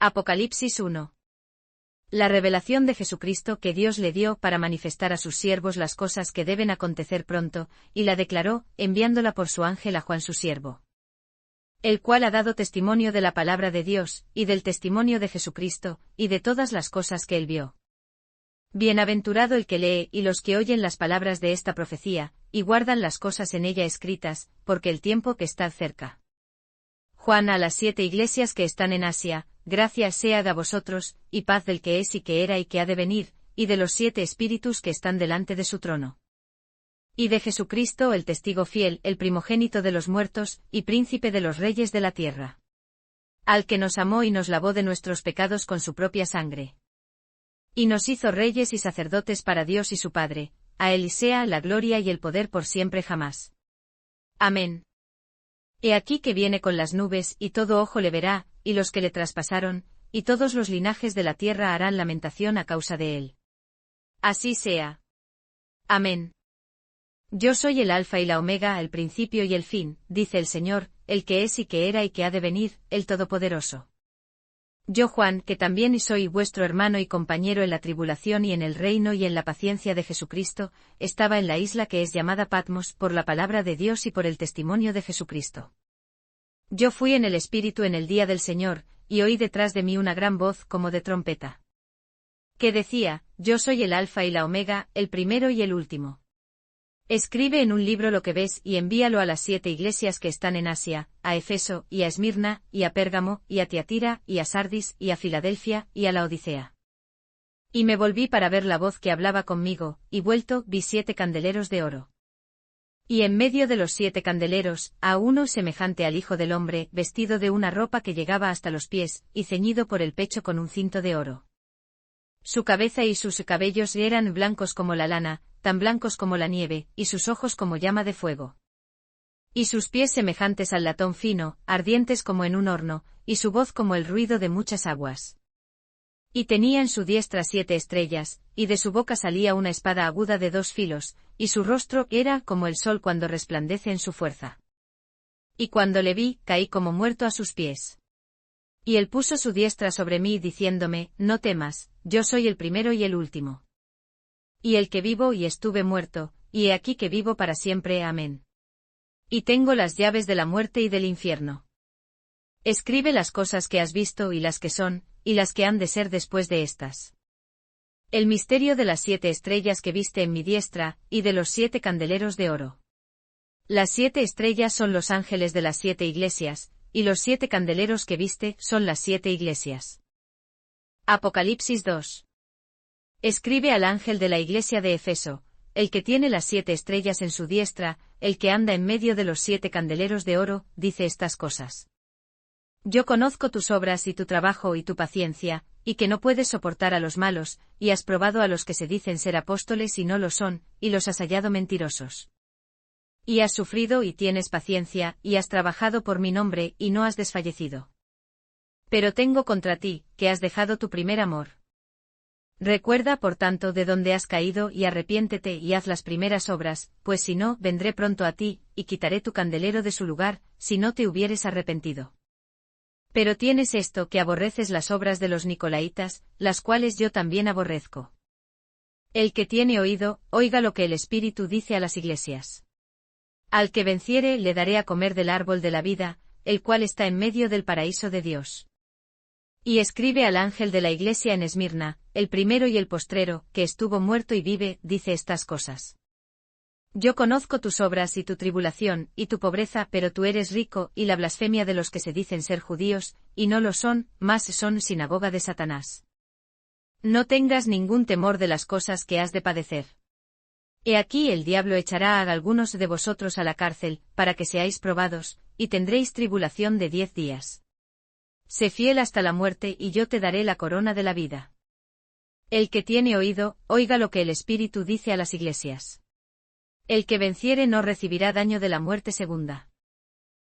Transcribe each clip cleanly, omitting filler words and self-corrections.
Apocalipsis 1. La revelación de Jesucristo que Dios le dio para manifestar a sus siervos las cosas que deben acontecer pronto, y la declaró, enviándola por su ángel a Juan su siervo. El cual ha dado testimonio de la palabra de Dios, y del testimonio de Jesucristo, y de todas las cosas que él vio. Bienaventurado el que lee y los que oyen las palabras de esta profecía, y guardan las cosas en ella escritas, porque el tiempo que está cerca. Juan a las 7 iglesias que están en Asia, gracia sea a vosotros, y paz del que es y que era y que ha de venir, y de los 7 espíritus que están delante de su trono. Y de Jesucristo el testigo fiel, el primogénito de los muertos, y príncipe de los reyes de la tierra. Al que nos amó y nos lavó de nuestros pecados con su propia sangre. Y nos hizo reyes y sacerdotes para Dios y su Padre, a él sea la gloria y el poder por siempre jamás. Amén. He aquí que viene con las nubes, y todo ojo le verá, y los que le traspasaron, y todos los linajes de la tierra harán lamentación a causa de él. Así sea. Amén. Yo soy el Alfa y la Omega, el principio y el fin, dice el Señor, el que es y que era y que ha de venir, el Todopoderoso. Yo Juan, que también soy vuestro hermano y compañero en la tribulación y en el reino y en la paciencia de Jesucristo, estaba en la isla que es llamada Patmos por la palabra de Dios y por el testimonio de Jesucristo. Yo fui en el Espíritu en el día del Señor, y oí detrás de mí una gran voz como de trompeta. Que decía, yo soy el Alfa y la Omega, el primero y el último. Escribe en un libro lo que ves y envíalo a las 7 iglesias que están en Asia, a Efeso, y a Esmirna, y a Pérgamo, y a Tiatira, y a Sardis, y a Filadelfia, y a la Odisea. Y me volví para ver la voz que hablaba conmigo, y vuelto, vi 7 candeleros de oro. Y en medio de los 7 candeleros, a uno semejante al Hijo del Hombre, vestido de una ropa que llegaba hasta los pies, y ceñido por el pecho con un cinto de oro. Su cabeza y sus cabellos eran blancos como la lana, tan blancos como la nieve, y sus ojos como llama de fuego. Y sus pies semejantes al latón fino, ardientes como en un horno, y su voz como el ruido de muchas aguas. Y tenía en su diestra 7 estrellas, y de su boca salía una espada aguda de 2 filos, y su rostro era como el sol cuando resplandece en su fuerza. Y cuando le vi, caí como muerto a sus pies. Y él puso su diestra sobre mí diciéndome, no temas, yo soy el primero y el último. Y el que vivo y estuve muerto, y he aquí que vivo para siempre. Amén. Y tengo las llaves de la muerte y del infierno. Escribe las cosas que has visto y las que son, y las que han de ser después de estas. El misterio de las 7 estrellas que viste en mi diestra, y de los 7 candeleros de oro. Las 7 estrellas son los ángeles de las 7 iglesias, y los 7 candeleros que viste son las 7 iglesias. Apocalipsis 2. Escribe al ángel de la iglesia de Efeso, el que tiene las 7 estrellas en su diestra, el que anda en medio de los 7 candeleros de oro, dice estas cosas. Yo conozco tus obras y tu trabajo y tu paciencia, y que no puedes soportar a los malos, y has probado a los que se dicen ser apóstoles y no lo son, y los has hallado mentirosos. Y has sufrido y tienes paciencia, y has trabajado por mi nombre y no has desfallecido. Pero tengo contra ti, que has dejado tu primer amor. Recuerda por tanto de dónde has caído y arrepiéntete y haz las primeras obras, pues si no, vendré pronto a ti, y quitaré tu candelero de su lugar, si no te hubieres arrepentido. Pero tienes esto que aborreces las obras de los Nicolaitas, las cuales yo también aborrezco. El que tiene oído, oiga lo que el Espíritu dice a las iglesias. Al que venciere le daré a comer del árbol de la vida, el cual está en medio del paraíso de Dios. Y escribe al ángel de la iglesia en Esmirna, el primero y el postrero, que estuvo muerto y vive, dice estas cosas. Yo conozco tus obras y tu tribulación, y tu pobreza, pero tú eres rico, y la blasfemia de los que se dicen ser judíos, y no lo son, mas son sinagoga de Satanás. No tengas ningún temor de las cosas que has de padecer. He aquí el diablo echará a algunos de vosotros a la cárcel, para que seáis probados, y tendréis tribulación de 10 días. Sé fiel hasta la muerte y yo te daré la corona de la vida. El que tiene oído, oiga lo que el Espíritu dice a las iglesias. El que venciere no recibirá daño de la muerte segunda.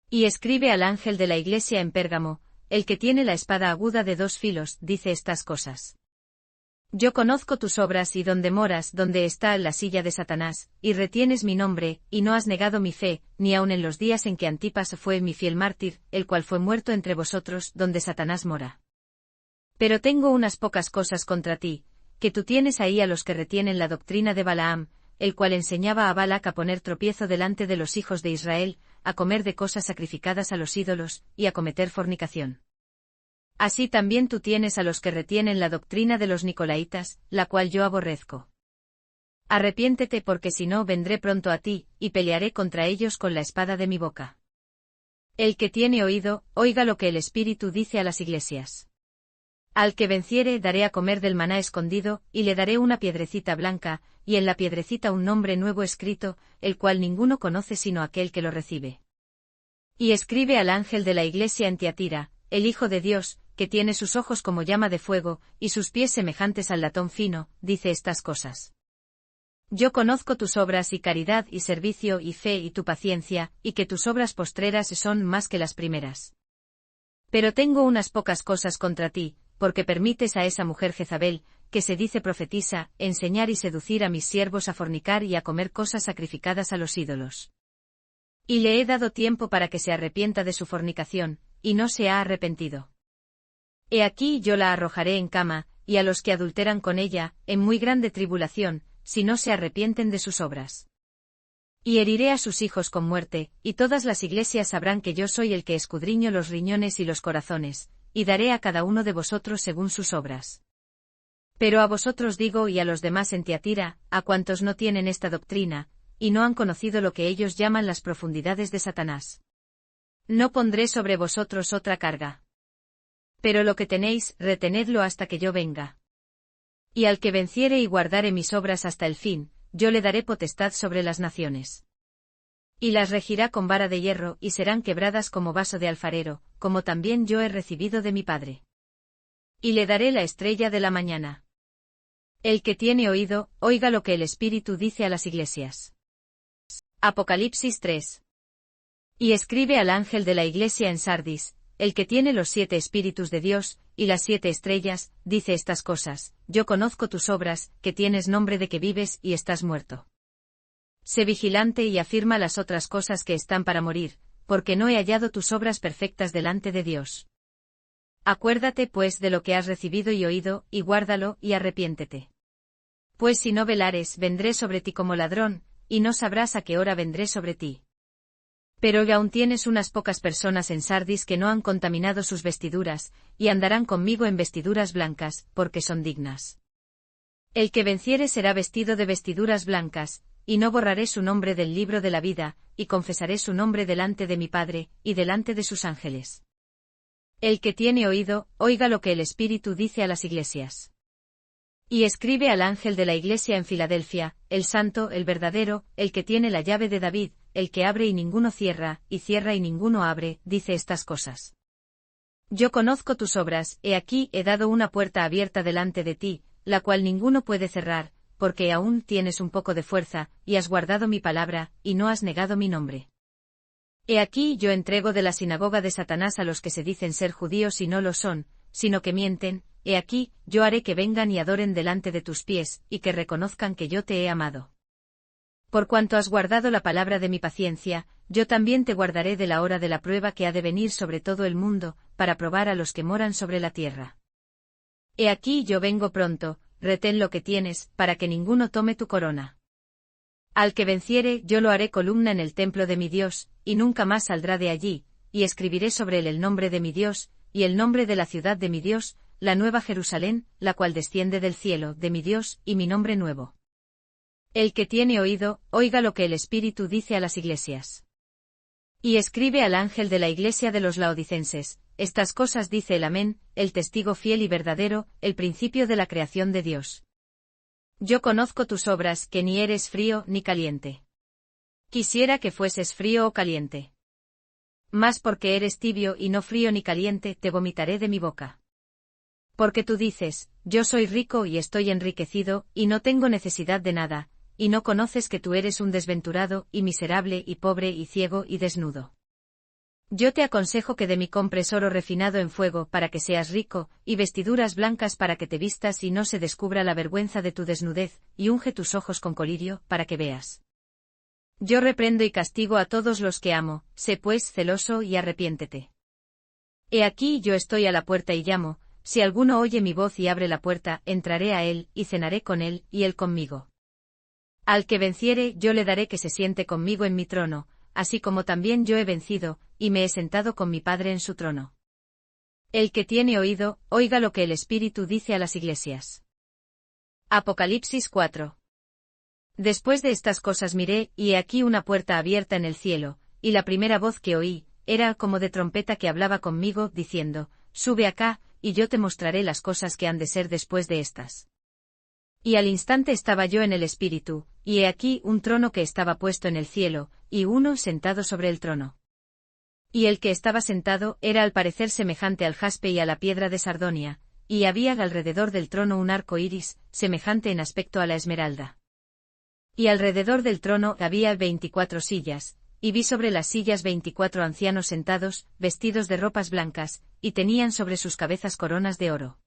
Y escribe al ángel de la iglesia en Pérgamo, el que tiene la espada aguda de 2 filos, dice estas cosas. Yo conozco tus obras y donde moras, donde está la silla de Satanás, y retienes mi nombre, y no has negado mi fe, ni aun en los días en que Antipas fue mi fiel mártir, el cual fue muerto entre vosotros, donde Satanás mora. Pero tengo unas pocas cosas contra ti, que tú tienes ahí a los que retienen la doctrina de Balaam, el cual enseñaba a Balac a poner tropiezo delante de los hijos de Israel, a comer de cosas sacrificadas a los ídolos, y a cometer fornicación. Así también tú tienes a los que retienen la doctrina de los Nicolaitas, la cual yo aborrezco. Arrepiéntete porque si no vendré pronto a ti, y pelearé contra ellos con la espada de mi boca. El que tiene oído, oiga lo que el Espíritu dice a las iglesias. Al que venciere daré a comer del maná escondido, y le daré una piedrecita blanca, y en la piedrecita un nombre nuevo escrito, el cual ninguno conoce sino aquel que lo recibe. Y escribe al ángel de la iglesia en Tiatira, el Hijo de Dios, que tiene sus ojos como llama de fuego, y sus pies semejantes al latón fino, dice estas cosas. Yo conozco tus obras y caridad y servicio y fe y tu paciencia, y que tus obras postreras son más que las primeras. Pero tengo unas pocas cosas contra ti, porque permites a esa mujer Jezabel, que se dice profetisa, enseñar y seducir a mis siervos a fornicar y a comer cosas sacrificadas a los ídolos. Y le he dado tiempo para que se arrepienta de su fornicación, y no se ha arrepentido. He aquí yo la arrojaré en cama, y a los que adulteran con ella, en muy grande tribulación, si no se arrepienten de sus obras. Y heriré a sus hijos con muerte, y todas las iglesias sabrán que yo soy el que escudriño los riñones y los corazones, y daré a cada uno de vosotros según sus obras. Pero a vosotros digo y a los demás en Tiatira, a cuantos no tienen esta doctrina, y no han conocido lo que ellos llaman las profundidades de Satanás. No pondré sobre vosotros otra carga. Pero lo que tenéis, retenedlo hasta que yo venga. Y al que venciere y guardare mis obras hasta el fin, yo le daré potestad sobre las naciones. Y las regirá con vara de hierro y serán quebradas como vaso de alfarero, como también yo he recibido de mi Padre. Y le daré la estrella de la mañana. El que tiene oído, oiga lo que el Espíritu dice a las iglesias. Apocalipsis 3. Y escribe al ángel de la iglesia en Sardis, el que tiene los 7 espíritus de Dios, y las 7 estrellas, dice estas cosas: yo conozco tus obras, que tienes nombre de que vives y estás muerto. Sé vigilante y afirma las otras cosas que están para morir, porque no he hallado tus obras perfectas delante de Dios. Acuérdate pues de lo que has recibido y oído, y guárdalo, y arrepiéntete. Pues si no velares, vendré sobre ti como ladrón, y no sabrás a qué hora vendré sobre ti. Pero aún tienes unas pocas personas en Sardis que no han contaminado sus vestiduras, y andarán conmigo en vestiduras blancas, porque son dignas. El que venciere será vestido de vestiduras blancas, y no borraré su nombre del libro de la vida, y confesaré su nombre delante de mi Padre, y delante de sus ángeles. El que tiene oído, oiga lo que el Espíritu dice a las iglesias. Y escribe al ángel de la iglesia en Filadelfia, el santo, el verdadero, el que tiene la llave de David, el que abre y ninguno cierra, y cierra y ninguno abre, dice estas cosas. Yo conozco tus obras, he aquí he dado una puerta abierta delante de ti, la cual ninguno puede cerrar, porque aún tienes un poco de fuerza, y has guardado mi palabra, y no has negado mi nombre. He aquí yo entrego de la sinagoga de Satanás a los que se dicen ser judíos y no lo son, sino que mienten. He aquí, yo haré que vengan y adoren delante de tus pies, y que reconozcan que yo te he amado. Por cuanto has guardado la palabra de mi paciencia, yo también te guardaré de la hora de la prueba que ha de venir sobre todo el mundo, para probar a los que moran sobre la tierra. He aquí yo vengo pronto, retén lo que tienes, para que ninguno tome tu corona. Al que venciere, yo lo haré columna en el templo de mi Dios, y nunca más saldrá de allí, y escribiré sobre él el nombre de mi Dios, y el nombre de la ciudad de mi Dios, la nueva Jerusalén, la cual desciende del cielo, de mi Dios, y mi nombre nuevo. El que tiene oído, oiga lo que el Espíritu dice a las iglesias. Y escribe al ángel de la iglesia de los laodicenses, estas cosas dice el Amén, el testigo fiel y verdadero, el principio de la creación de Dios. Yo conozco tus obras, que ni eres frío ni caliente. Quisiera que fueses frío o caliente. Mas porque eres tibio y no frío ni caliente, te vomitaré de mi boca. Porque tú dices, yo soy rico y estoy enriquecido, y no tengo necesidad de nada, y no conoces que tú eres un desventurado, y miserable, y pobre, y ciego, y desnudo. Yo te aconsejo que de mí compres oro refinado en fuego para que seas rico, y vestiduras blancas para que te vistas y no se descubra la vergüenza de tu desnudez, y unge tus ojos con colirio, para que veas. Yo reprendo y castigo a todos los que amo, sé pues celoso y arrepiéntete. He aquí yo estoy a la puerta y llamo. si alguno oye mi voz y abre la puerta, entraré a él, y cenaré con él, y él conmigo. Al que venciere, yo le daré que se siente conmigo en mi trono, así como también yo he vencido, y me he sentado con mi Padre en su trono. El que tiene oído, oiga lo que el Espíritu dice a las iglesias. Apocalipsis 4. Después de estas cosas miré, y he aquí una puerta abierta en el cielo, y la primera voz que oí, era como de trompeta que hablaba conmigo, diciendo, sube acá, y yo te mostraré las cosas que han de ser después de estas. Y al instante estaba yo en el Espíritu, y he aquí un trono que estaba puesto en el cielo, y uno sentado sobre el trono. Y el que estaba sentado era al parecer semejante al jaspe y a la piedra de sardonia, y había alrededor del trono un arco iris, semejante en aspecto a la esmeralda. Y alrededor del trono había 24 sillas, y vi sobre las sillas 24 ancianos sentados, vestidos de ropas blancas, y tenían sobre sus cabezas coronas de oro.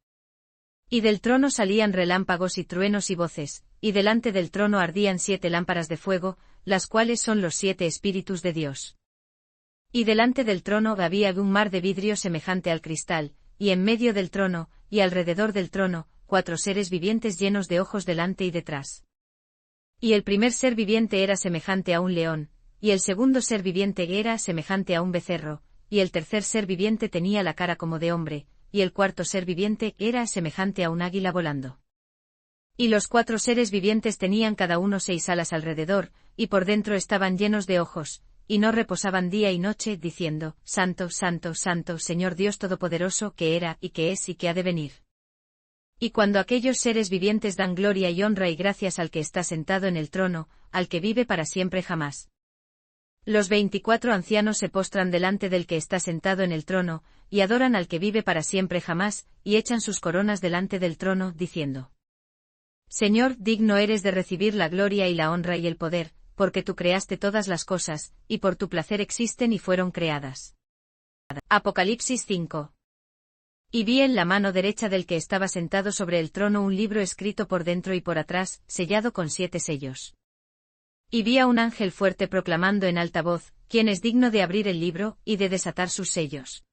Y del trono salían relámpagos y truenos y voces, y delante del trono ardían 7 lámparas de fuego, las cuales son los 7 espíritus de Dios. Y delante del trono había un mar de vidrio semejante al cristal, y en medio del trono, y alrededor del trono, 4 seres vivientes llenos de ojos delante y detrás. Y el primer ser viviente era semejante a un león, y el segundo ser viviente era semejante a un becerro, y el tercer ser viviente tenía la cara como de hombre, y el cuarto ser viviente era semejante a un águila volando. Y los 4 seres vivientes tenían cada uno 6 alas alrededor, y por dentro estaban llenos de ojos, y no reposaban día y noche, diciendo, Santo, Santo, Santo, Señor Dios Todopoderoso, que era, y que es, y que ha de venir. Y cuando aquellos seres vivientes dan gloria y honra y gracias al que está sentado en el trono, al que vive para siempre jamás. Los 24 ancianos se postran delante del que está sentado en el trono, y adoran al que vive para siempre jamás, y echan sus coronas delante del trono, diciendo: Señor, digno eres de recibir la gloria y la honra y el poder, porque tú creaste todas las cosas, y por tu placer existen y fueron creadas. Apocalipsis 5. Y vi en la mano derecha del que estaba sentado sobre el trono un libro escrito por dentro y por atrás, sellado con 7 sellos. Y vi a un ángel fuerte proclamando en alta voz, ¿quién es digno de abrir el libro, y de desatar sus sellos?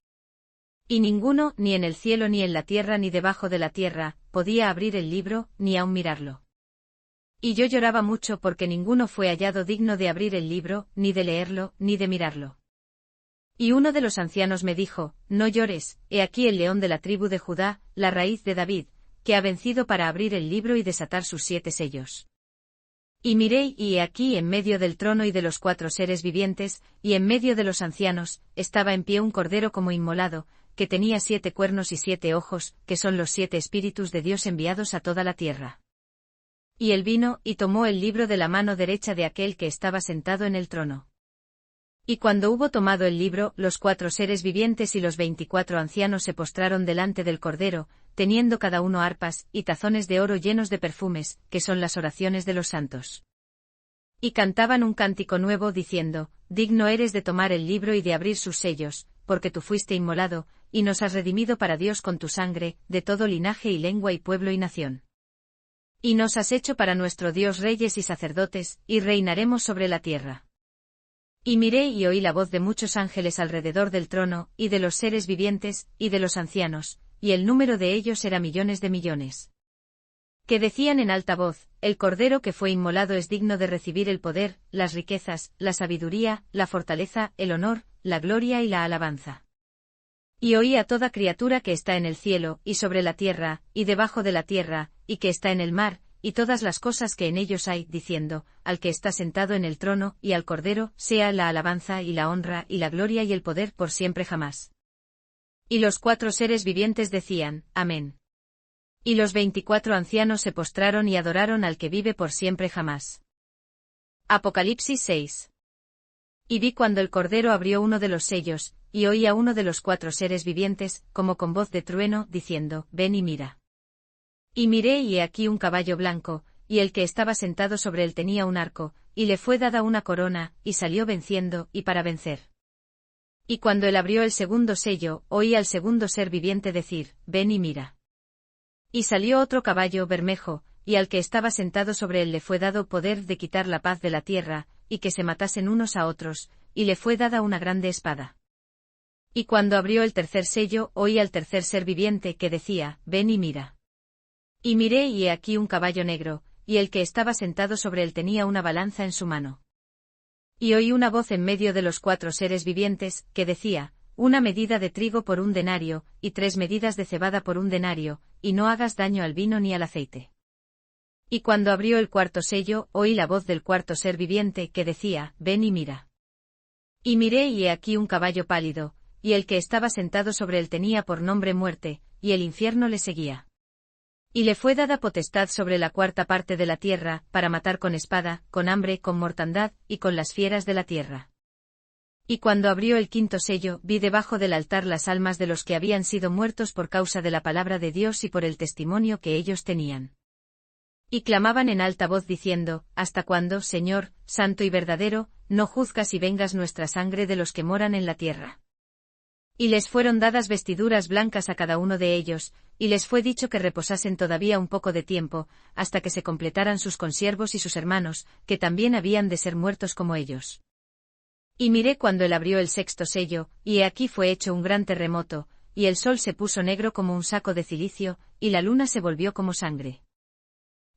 Y ninguno, ni en el cielo ni en la tierra ni debajo de la tierra, podía abrir el libro, ni aun mirarlo. Y yo lloraba mucho porque ninguno fue hallado digno de abrir el libro, ni de leerlo, ni de mirarlo. Y uno de los ancianos me dijo, no llores, he aquí el león de la tribu de Judá, la raíz de David, que ha vencido para abrir el libro y desatar sus 7 sellos. Y miré, y he aquí en medio del trono y de los 4 seres vivientes, y en medio de los ancianos, estaba en pie un cordero como inmolado, que tenía 7 cuernos y 7 ojos, que son los 7 espíritus de Dios enviados a toda la tierra. Y él vino, y tomó el libro de la mano derecha de aquel que estaba sentado en el trono. Y cuando hubo tomado el libro, los 4 seres vivientes y los 24 ancianos se postraron delante del Cordero, teniendo cada uno arpas, y tazones de oro llenos de perfumes, que son las oraciones de los santos. Y cantaban un cántico nuevo diciendo, digno eres de tomar el libro y de abrir sus sellos, porque tú fuiste inmolado, y nos has redimido para Dios con tu sangre, de todo linaje y lengua y pueblo y nación. Y nos has hecho para nuestro Dios reyes y sacerdotes, y reinaremos sobre la tierra. Y miré y oí la voz de muchos ángeles alrededor del trono, y de los seres vivientes, y de los ancianos, y el número de ellos era millones de millones. Que decían en alta voz, el Cordero que fue inmolado es digno de recibir el poder, las riquezas, la sabiduría, la fortaleza, el honor, la gloria y la alabanza. Y oí a toda criatura que está en el cielo, y sobre la tierra, y debajo de la tierra, y que está en el mar, y todas las cosas que en ellos hay, diciendo, al que está sentado en el trono, y al Cordero, sea la alabanza y la honra y la gloria y el poder por siempre jamás. Y los 4 seres vivientes decían, Amén. Y los 24 ancianos se postraron y adoraron al que vive por siempre jamás. Apocalipsis 6. Y vi cuando el Cordero abrió uno de los sellos, y oí a uno de los 4 seres vivientes, como con voz de trueno, diciendo, ven y mira. Y miré y he aquí un caballo blanco, y el que estaba sentado sobre él tenía un arco, y le fue dada una corona, y salió venciendo, y para vencer. Y cuando él abrió el segundo sello, oí al segundo ser viviente decir, ven y mira. Y salió otro caballo bermejo, y al que estaba sentado sobre él le fue dado poder de quitar la paz de la tierra, y que se matasen unos a otros, y le fue dada una grande espada. Y cuando abrió el tercer sello, oí al tercer ser viviente que decía, ven y mira. Y miré y he aquí un caballo negro, y el que estaba sentado sobre él tenía una balanza en su mano. Y oí una voz en medio de los cuatro seres vivientes, que decía, una medida de trigo por un denario, y 3 medidas de cebada por un denario, y no hagas daño al vino ni al aceite. Y cuando abrió el cuarto sello, oí la voz del cuarto ser viviente, que decía, ven y mira. Y miré y he aquí un caballo pálido, y el que estaba sentado sobre él tenía por nombre Muerte, y el infierno le seguía. Y le fue dada potestad sobre la cuarta parte de la tierra, para matar con espada, con hambre, con mortandad, y con las fieras de la tierra. Y cuando abrió el quinto sello, vi debajo del altar las almas de los que habían sido muertos por causa de la palabra de Dios y por el testimonio que ellos tenían. Y clamaban en alta voz diciendo, ¿hasta cuándo, Señor, santo y verdadero, no juzgas y vengas nuestra sangre de los que moran en la tierra? Y les fueron dadas vestiduras blancas a cada uno de ellos, y les fue dicho que reposasen todavía un poco de tiempo, hasta que se completaran sus consiervos y sus hermanos, que también habían de ser muertos como ellos. Y miré cuando él abrió el sexto sello, y he aquí fue hecho un gran terremoto, y el sol se puso negro como un saco de cilicio, y la luna se volvió como sangre.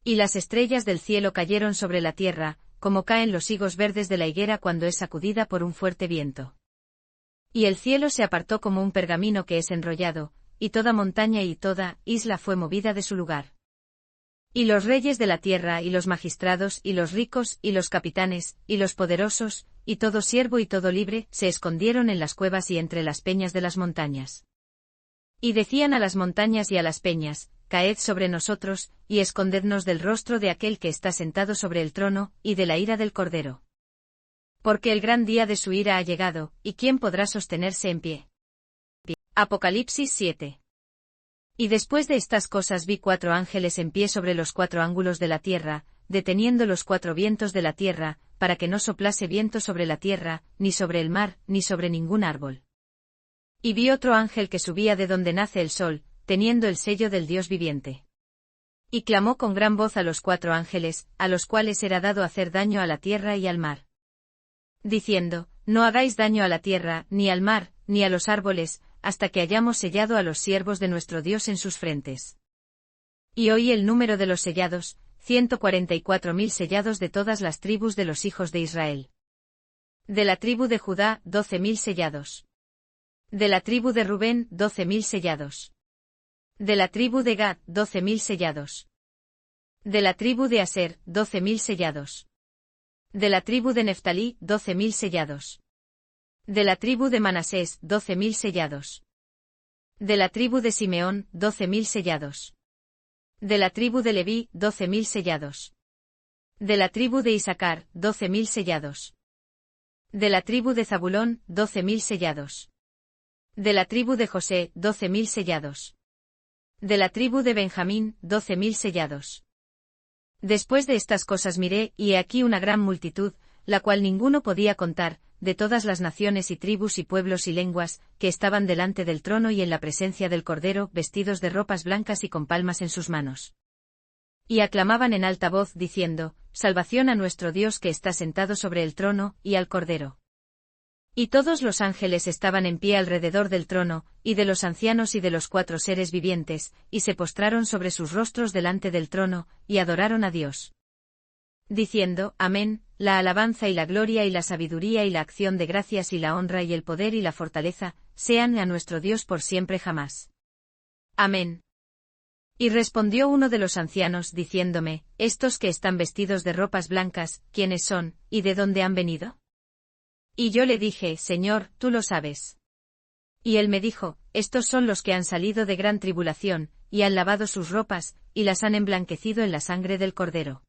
Y las estrellas del cielo cayeron sobre la tierra, como caen los higos verdes de la higuera cuando es sacudida por un fuerte viento. Y el cielo se apartó como un pergamino que es enrollado, y toda montaña y toda isla fue movida de su lugar. Y los reyes de la tierra y los magistrados y los ricos y los capitanes y los poderosos, y todo siervo y todo libre, se escondieron en las cuevas y entre las peñas de las montañas. Y decían a las montañas y a las peñas, caed sobre nosotros, y escondednos del rostro de aquel que está sentado sobre el trono, y de la ira del Cordero. Porque el gran día de su ira ha llegado, y ¿quién podrá sostenerse en pie? Apocalipsis 7. Y después de estas cosas vi 4 ángeles en pie sobre los 4 ángulos de la tierra, deteniendo los 4 vientos de la tierra, para que no soplase viento sobre la tierra, ni sobre el mar, ni sobre ningún árbol. Y vi otro ángel que subía de donde nace el sol, teniendo el sello del Dios viviente. Y clamó con gran voz a los 4 ángeles, a los cuales era dado hacer daño a la tierra y al mar. Diciendo, no hagáis daño a la tierra, ni al mar, ni a los árboles, hasta que hayamos sellado a los siervos de nuestro Dios en sus frentes. Y oí el número de los sellados, 144.000 sellados de todas las tribus de los hijos de Israel. De la tribu de Judá, 12.000 sellados. De la tribu de Rubén, 12.000 sellados. De la tribu de Gad, 12.000 sellados. De la tribu de Aser, 12.000 sellados. De la tribu de Neftalí, 12.000 sellados. De la tribu de Manasés, 12.000 sellados. De la tribu de Simeón, 12.000 sellados. De la tribu de Leví, 12.000 sellados. De la tribu de Isaacar, 12.000 sellados. De la tribu de Zabulón, 12.000 sellados. De la tribu de José, 12.000 sellados. De la tribu de Benjamín, 12.000 sellados. Después de estas cosas miré, y he aquí una gran multitud, la cual ninguno podía contar, de todas las naciones y tribus y pueblos y lenguas, que estaban delante del trono y en la presencia del Cordero, vestidos de ropas blancas y con palmas en sus manos. Y aclamaban en alta voz diciendo, Salvación a nuestro Dios que está sentado sobre el trono, y al Cordero. Y todos los ángeles estaban en pie alrededor del trono, y de los ancianos y de los 4 seres vivientes, y se postraron sobre sus rostros delante del trono, y adoraron a Dios. Diciendo, Amén, la alabanza y la gloria y la sabiduría y la acción de gracias y la honra y el poder y la fortaleza, sean a nuestro Dios por siempre jamás. Amén. Y respondió uno de los ancianos diciéndome, Estos que están vestidos de ropas blancas, ¿quiénes son, y de dónde han venido? Y yo le dije, Señor, tú lo sabes. Y él me dijo, estos son los que han salido de gran tribulación, y han lavado sus ropas, y las han emblanquecido en la sangre del Cordero.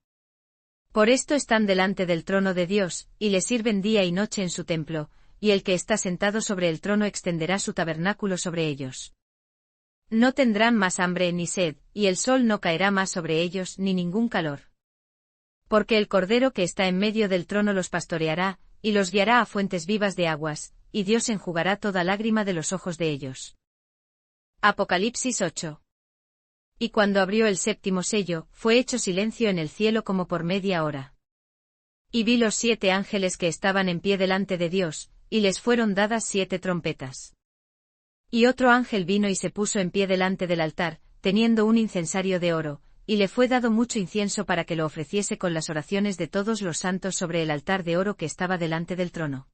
Por esto están delante del trono de Dios, y le sirven día y noche en su templo, y el que está sentado sobre el trono extenderá su tabernáculo sobre ellos. No tendrán más hambre ni sed, y el sol no caerá más sobre ellos ni ningún calor. Porque el Cordero que está en medio del trono los pastoreará, y los guiará a fuentes vivas de aguas, y Dios enjugará toda lágrima de los ojos de ellos. Apocalipsis 8. Y cuando abrió el séptimo sello, fue hecho silencio en el cielo como por media hora. Y vi los 7 ángeles que estaban en pie delante de Dios, y les fueron dadas 7 trompetas. Y otro ángel vino y se puso en pie delante del altar, teniendo un incensario de oro, y le fue dado mucho incienso para que lo ofreciese con las oraciones de todos los santos sobre el altar de oro que estaba delante del trono.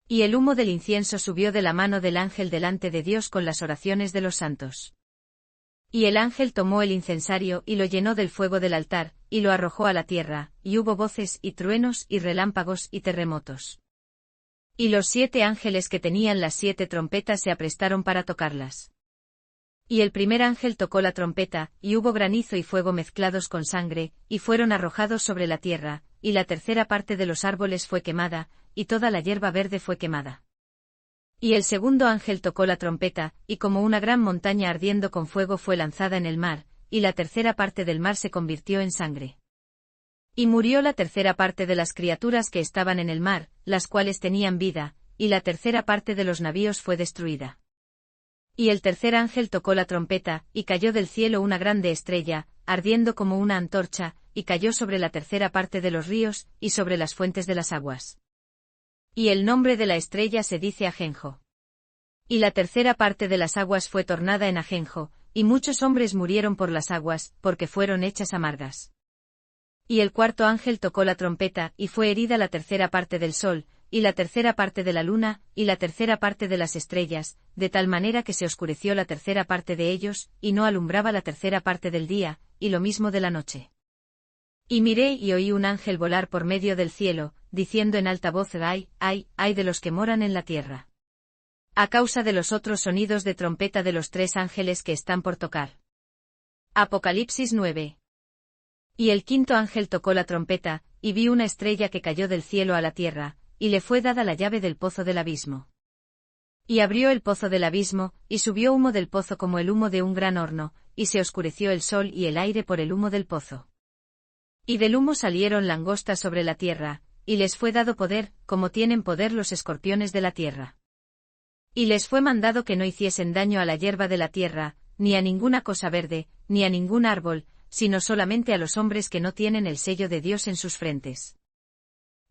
Y el humo del incienso subió de la mano del ángel delante de Dios con las oraciones de los santos. Y el ángel tomó el incensario y lo llenó del fuego del altar, y lo arrojó a la tierra, y hubo voces y truenos y relámpagos y terremotos. Y los 7 ángeles que tenían las 7 trompetas se aprestaron para tocarlas. Y el primer ángel tocó la trompeta, y hubo granizo y fuego mezclados con sangre, y fueron arrojados sobre la tierra, y la tercera parte de los árboles fue quemada, y toda la hierba verde fue quemada. Y el segundo ángel tocó la trompeta, y como una gran montaña ardiendo con fuego fue lanzada en el mar, y la tercera parte del mar se convirtió en sangre. Y murió la tercera parte de las criaturas que estaban en el mar, las cuales tenían vida, y la tercera parte de los navíos fue destruida. Y el tercer ángel tocó la trompeta, y cayó del cielo una grande estrella, ardiendo como una antorcha, y cayó sobre la tercera parte de los ríos, y sobre las fuentes de las aguas. Y el nombre de la estrella se dice Ajenjo. Y la tercera parte de las aguas fue tornada en ajenjo, y muchos hombres murieron por las aguas, porque fueron hechas amargas. Y el cuarto ángel tocó la trompeta, y fue herida la tercera parte del sol, y la tercera parte de la luna, y la tercera parte de las estrellas, de tal manera que se oscureció la tercera parte de ellos, y no alumbraba la tercera parte del día, y lo mismo de la noche. Y miré y oí un ángel volar por medio del cielo, diciendo en alta voz: ¡Ay, ay, ay de los que moran en la tierra! A causa de los otros sonidos de trompeta de los 3 ángeles que están por tocar. Apocalipsis 9. Y el quinto ángel tocó la trompeta, y vi una estrella que cayó del cielo a la tierra, y le fue dada la llave del pozo del abismo. Y abrió el pozo del abismo, y subió humo del pozo como el humo de un gran horno, y se oscureció el sol y el aire por el humo del pozo. Y del humo salieron langostas sobre la tierra, y les fue dado poder, como tienen poder los escorpiones de la tierra. Y les fue mandado que no hiciesen daño a la hierba de la tierra, ni a ninguna cosa verde, ni a ningún árbol, sino solamente a los hombres que no tienen el sello de Dios en sus frentes.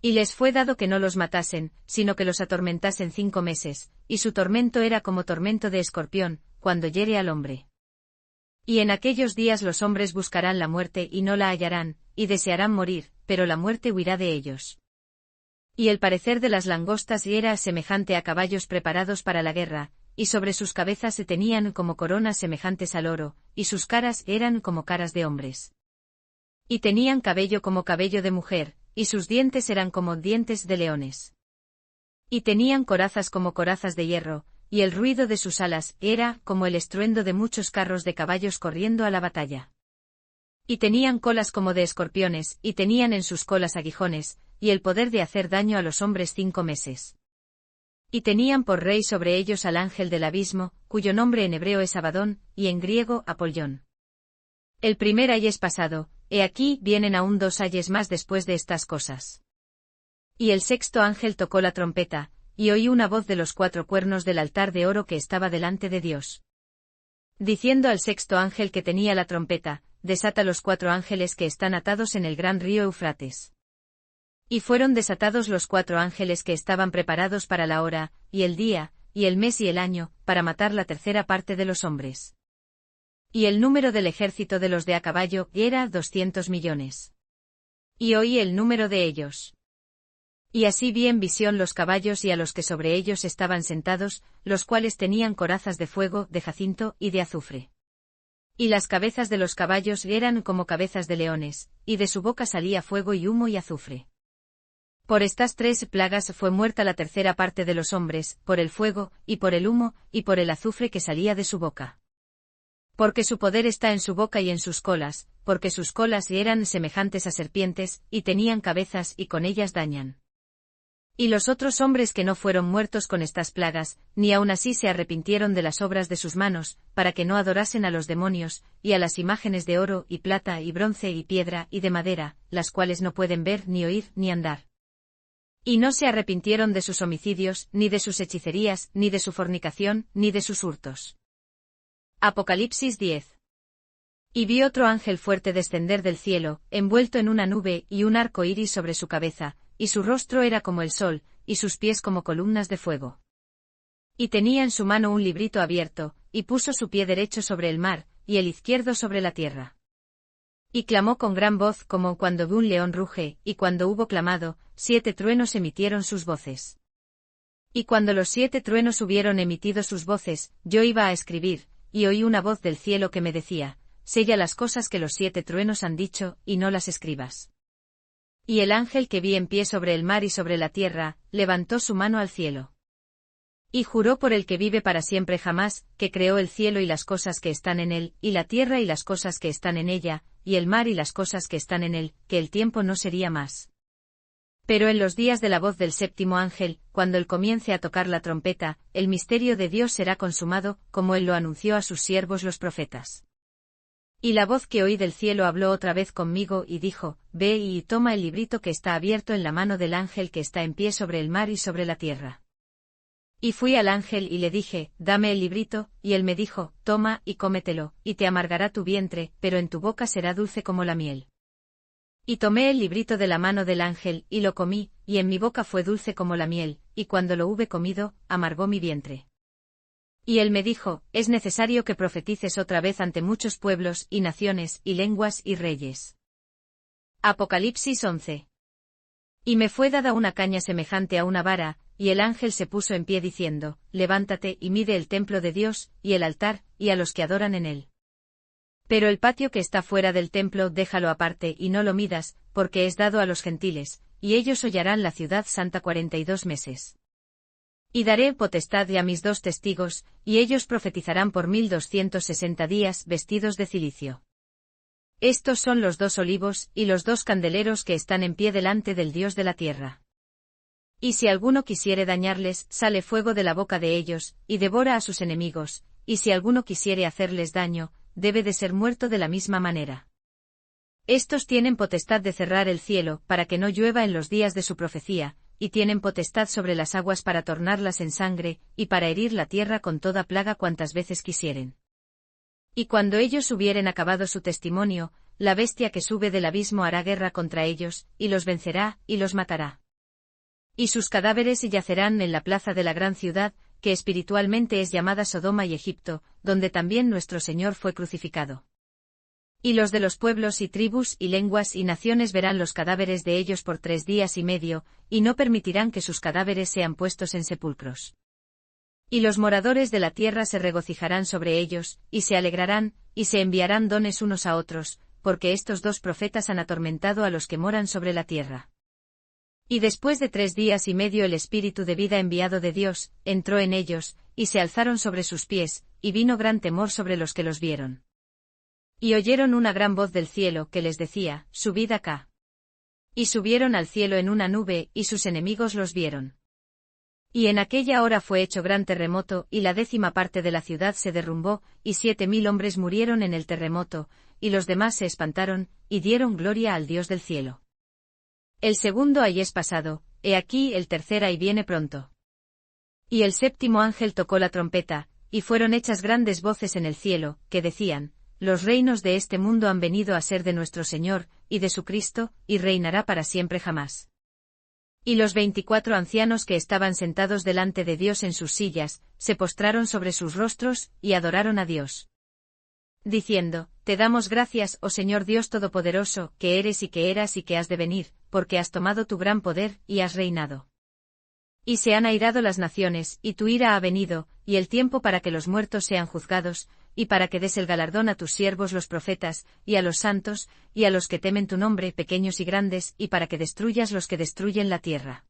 Y les fue dado que no los matasen, sino que los atormentasen 5 meses, y su tormento era como tormento de escorpión, cuando hiere al hombre. Y en aquellos días los hombres buscarán la muerte y no la hallarán, y desearán morir, pero la muerte huirá de ellos. Y el parecer de las langostas era semejante a caballos preparados para la guerra, y sobre sus cabezas se tenían como coronas semejantes al oro, y sus caras eran como caras de hombres. Y tenían cabello como cabello de mujer, y sus dientes eran como dientes de leones. Y tenían corazas como corazas de hierro, y el ruido de sus alas era como el estruendo de muchos carros de caballos corriendo a la batalla. Y tenían colas como de escorpiones, y tenían en sus colas aguijones, y el poder de hacer daño a los hombres 5 meses. Y tenían por rey sobre ellos al ángel del abismo, cuyo nombre en hebreo es Abadón, y en griego Apollón. El primer ay es pasado, he aquí vienen aún 2 ayes más después de estas cosas. Y el sexto ángel tocó la trompeta, y oí una voz de los 4 cuernos del altar de oro que estaba delante de Dios, diciendo al sexto ángel que tenía la trompeta: desata los 4 ángeles que están atados en el gran río Eufrates. Y fueron desatados los 4 ángeles que estaban preparados para la hora, y el día, y el mes y el año, para matar la tercera parte de los hombres. Y el número del ejército de los de a caballo era 200 millones. Y oí el número de ellos. Y así vi en visión los caballos y a los que sobre ellos estaban sentados, los cuales tenían corazas de fuego, de jacinto y de azufre. Y las cabezas de los caballos eran como cabezas de leones, y de su boca salía fuego y humo y azufre. Por estas 3 plagas fue muerta la tercera parte de los hombres, por el fuego, y por el humo, y por el azufre que salía de su boca. Porque su poder está en su boca y en sus colas, porque sus colas eran semejantes a serpientes, y tenían cabezas y con ellas dañan. Y los otros hombres que no fueron muertos con estas plagas, ni aun así se arrepintieron de las obras de sus manos, para que no adorasen a los demonios, y a las imágenes de oro y plata y bronce y piedra y de madera, las cuales no pueden ver ni oír ni andar. Y no se arrepintieron de sus homicidios, ni de sus hechicerías, ni de su fornicación, ni de sus hurtos. Apocalipsis 10. Y vi otro ángel fuerte descender del cielo, envuelto en una nube y un arco iris sobre su cabeza, y su rostro era como el sol, y sus pies como columnas de fuego. Y tenía en su mano un librito abierto, y puso su pie derecho sobre el mar, y el izquierdo sobre la tierra. Y clamó con gran voz como cuando un león ruge, y cuando hubo clamado, 7 truenos emitieron sus voces. Y cuando los 7 truenos hubieron emitido sus voces, yo iba a escribir, y oí una voz del cielo que me decía, sella las cosas que los 7 truenos han dicho, y no las escribas. Y el ángel que vi en pie sobre el mar y sobre la tierra, levantó su mano al cielo. Y juró por el que vive para siempre jamás, que creó el cielo y las cosas que están en él, y la tierra y las cosas que están en ella, y el mar y las cosas que están en él, que el tiempo no sería más. Pero en los días de la voz del séptimo ángel, cuando él comience a tocar la trompeta, el misterio de Dios será consumado, como él lo anunció a sus siervos los profetas. Y la voz que oí del cielo habló otra vez conmigo y dijo, ve y toma el librito que está abierto en la mano del ángel que está en pie sobre el mar y sobre la tierra. Y fui al ángel y le dije, dame el librito, y él me dijo, toma y cómetelo, y te amargará tu vientre, pero en tu boca será dulce como la miel. Y tomé el librito de la mano del ángel, y lo comí, y en mi boca fue dulce como la miel, y cuando lo hube comido, amargó mi vientre. Y él me dijo, es necesario que profetices otra vez ante muchos pueblos, y naciones, y lenguas, y reyes. Apocalipsis 11. Y me fue dada una caña semejante a una vara, y el ángel se puso en pie diciendo, levántate y mide el templo de Dios, y el altar, y a los que adoran en él. Pero el patio que está fuera del templo déjalo aparte y no lo midas, porque es dado a los gentiles, y ellos hollarán la ciudad santa 42 meses. Y daré potestad a mis 2 testigos, y ellos profetizarán por 1260 días vestidos de cilicio. Estos son los 2 olivos y los 2 candeleros que están en pie delante del Dios de la tierra. Y si alguno quisiere dañarles, sale fuego de la boca de ellos, y devora a sus enemigos, y si alguno quisiere hacerles daño, debe de ser muerto de la misma manera. Estos tienen potestad de cerrar el cielo, para que no llueva en los días de su profecía, y tienen potestad sobre las aguas para tornarlas en sangre, y para herir la tierra con toda plaga cuantas veces quisieren. Y cuando ellos hubieren acabado su testimonio, la bestia que sube del abismo hará guerra contra ellos, y los vencerá, y los matará. Y sus cadáveres yacerán en la plaza de la gran ciudad, que espiritualmente es llamada Sodoma y Egipto, donde también nuestro Señor fue crucificado. Y los de los pueblos y tribus y lenguas y naciones verán los cadáveres de ellos por 3 días y medio, y no permitirán que sus cadáveres sean puestos en sepulcros. Y los moradores de la tierra se regocijarán sobre ellos, y se alegrarán, y se enviarán dones unos a otros, porque estos 2 profetas han atormentado a los que moran sobre la tierra. Y después de 3 días y medio el espíritu de vida enviado de Dios, entró en ellos, y se alzaron sobre sus pies, y vino gran temor sobre los que los vieron. Y oyeron una gran voz del cielo que les decía, subid acá. Y subieron al cielo en una nube, y sus enemigos los vieron. Y en aquella hora fue hecho gran terremoto, y la 10ª parte de la ciudad se derrumbó, y 7000 hombres murieron en el terremoto, y los demás se espantaron, y dieron gloria al Dios del cielo. El segundo ay es pasado, he aquí el tercer ay viene pronto. Y el 7º ángel tocó la trompeta, y fueron hechas grandes voces en el cielo, que decían, los reinos de este mundo han venido a ser de nuestro Señor, y de su Cristo, y reinará para siempre jamás. Y los 24 ancianos que estaban sentados delante de Dios en sus sillas, se postraron sobre sus rostros, y adoraron a Dios. Diciendo, te damos gracias, oh Señor Dios Todopoderoso, que eres y que eras y que has de venir, porque has tomado tu gran poder, y has reinado. Y se han airado las naciones, y tu ira ha venido, y el tiempo para que los muertos sean juzgados, y para que des el galardón a tus siervos los profetas, y a los santos, y a los que temen tu nombre, pequeños y grandes, y para que destruyas los que destruyen la tierra.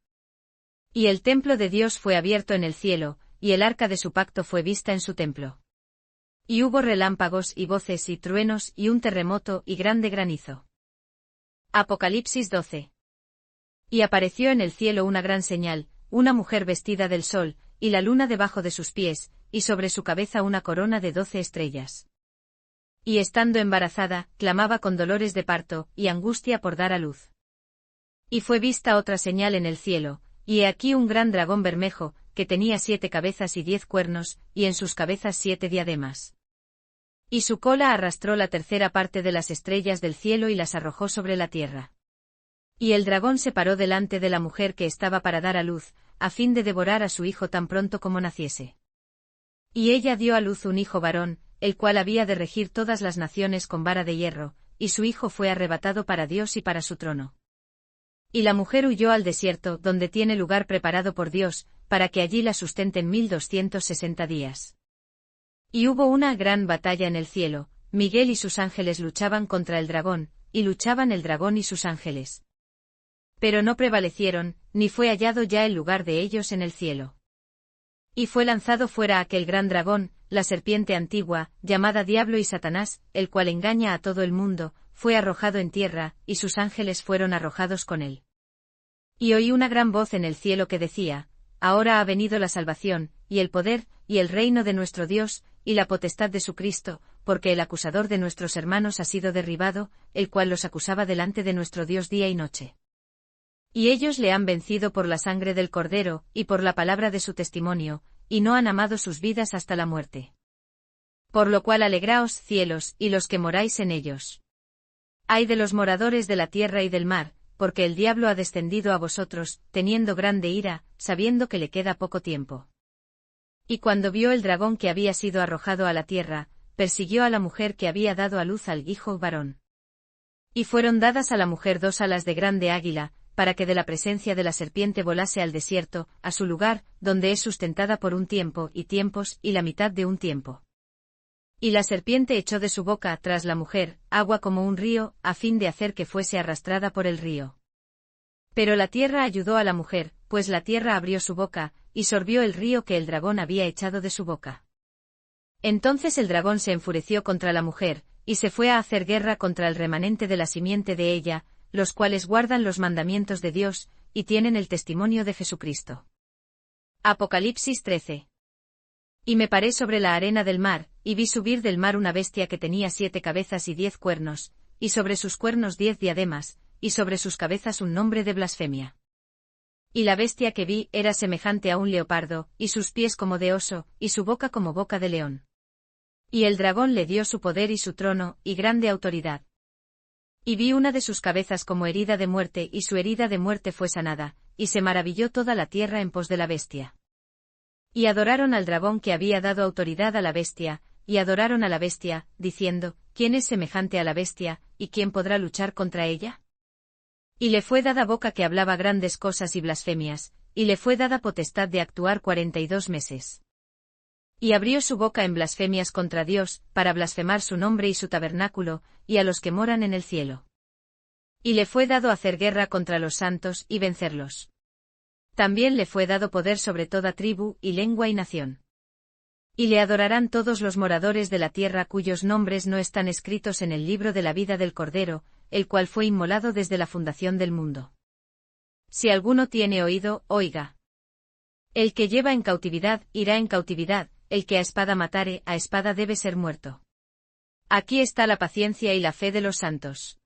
Y el templo de Dios fue abierto en el cielo, y el arca de su pacto fue vista en su templo. Y hubo relámpagos y voces y truenos y un terremoto y grande granizo. Apocalipsis 12. Y apareció en el cielo una gran señal, una mujer vestida del sol, y la luna debajo de sus pies, y sobre su cabeza una corona de 12 estrellas. Y estando embarazada, clamaba con dolores de parto, y angustia por dar a luz. Y fue vista otra señal en el cielo, y he aquí un gran dragón bermejo, que tenía 7 cabezas y 10 cuernos, y en sus cabezas 7 diademas. Y su cola arrastró la 1/3 parte de las estrellas del cielo y las arrojó sobre la tierra. Y el dragón se paró delante de la mujer que estaba para dar a luz, a fin de devorar a su hijo tan pronto como naciese. Y ella dio a luz un hijo varón, el cual había de regir todas las naciones con vara de hierro, y su hijo fue arrebatado para Dios y para su trono. Y la mujer huyó al desierto, donde tiene lugar preparado por Dios, para que allí la sustenten 1260 días. Y hubo una gran batalla en el cielo, Miguel y sus ángeles luchaban contra el dragón, y luchaban el dragón y sus ángeles. Pero no prevalecieron, ni fue hallado ya el lugar de ellos en el cielo. Y fue lanzado fuera aquel gran dragón, la serpiente antigua, llamada Diablo y Satanás, el cual engaña a todo el mundo, fue arrojado en tierra, y sus ángeles fueron arrojados con él. Y oí una gran voz en el cielo que decía: Ahora ha venido la salvación, y el poder, y el reino de nuestro Dios, y la potestad de su Cristo, porque el acusador de nuestros hermanos ha sido derribado, el cual los acusaba delante de nuestro Dios día y noche. Y ellos le han vencido por la sangre del Cordero, y por la palabra de su testimonio, y no han amado sus vidas hasta la muerte. Por lo cual alegraos, cielos, y los que moráis en ellos. Ay de los moradores de la tierra y del mar, porque el diablo ha descendido a vosotros, teniendo grande ira, sabiendo que le queda poco tiempo. Y cuando vio el dragón que había sido arrojado a la tierra, persiguió a la mujer que había dado a luz al hijo varón. Y fueron dadas a la mujer 2 alas de grande águila, para que de la presencia de la serpiente volase al desierto, a su lugar, donde es sustentada por un tiempo y tiempos y la mitad de un tiempo. Y la serpiente echó de su boca tras la mujer, agua como un río, a fin de hacer que fuese arrastrada por el río. Pero la tierra ayudó a la mujer, pues la tierra abrió su boca, y sorbió el río que el dragón había echado de su boca. Entonces el dragón se enfureció contra la mujer, y se fue a hacer guerra contra el remanente de la simiente de ella, los cuales guardan los mandamientos de Dios, y tienen el testimonio de Jesucristo. Apocalipsis 13. Y me paré sobre la arena del mar, y vi subir del mar una bestia que tenía 7 cabezas y 10 cuernos, y sobre sus cuernos 10 diademas, y sobre sus cabezas un nombre de blasfemia. Y la bestia que vi era semejante a un leopardo, y sus pies como de oso, y su boca como boca de león. Y el dragón le dio su poder y su trono, y grande autoridad. Y vi una de sus cabezas como herida de muerte, y su herida de muerte fue sanada, y se maravilló toda la tierra en pos de la bestia. Y adoraron al dragón que había dado autoridad a la bestia, y adoraron a la bestia, diciendo: ¿Quién es semejante a la bestia, y quién podrá luchar contra ella? Y le fue dada boca que hablaba grandes cosas y blasfemias, y le fue dada potestad de actuar 42 meses. Y abrió su boca en blasfemias contra Dios, para blasfemar su nombre y su tabernáculo, y a los que moran en el cielo. Y le fue dado hacer guerra contra los santos, y vencerlos. También le fue dado poder sobre toda tribu, y lengua y nación. Y le adorarán todos los moradores de la tierra cuyos nombres no están escritos en el libro de la vida del Cordero, el cual fue inmolado desde la fundación del mundo. Si alguno tiene oído, oiga. El que lleva en cautividad, irá en cautividad, el que a espada matare, a espada debe ser muerto. Aquí está la paciencia y la fe de los santos.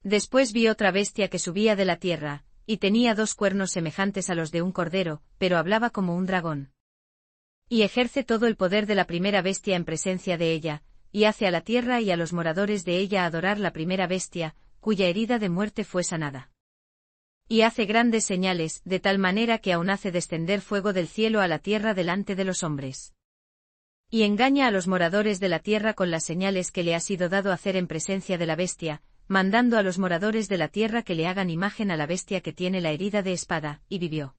Después vi otra bestia que subía de la tierra, y tenía 2 cuernos semejantes a los de un cordero, pero hablaba como un dragón. Y ejerce todo el poder de la primera bestia en presencia de ella, y hace a la tierra y a los moradores de ella adorar la primera bestia, cuya herida de muerte fue sanada. Y hace grandes señales, de tal manera que aún hace descender fuego del cielo a la tierra delante de los hombres. Y engaña a los moradores de la tierra con las señales que le ha sido dado hacer en presencia de la bestia, mandando a los moradores de la tierra que le hagan imagen a la bestia que tiene la herida de espada, y vivió.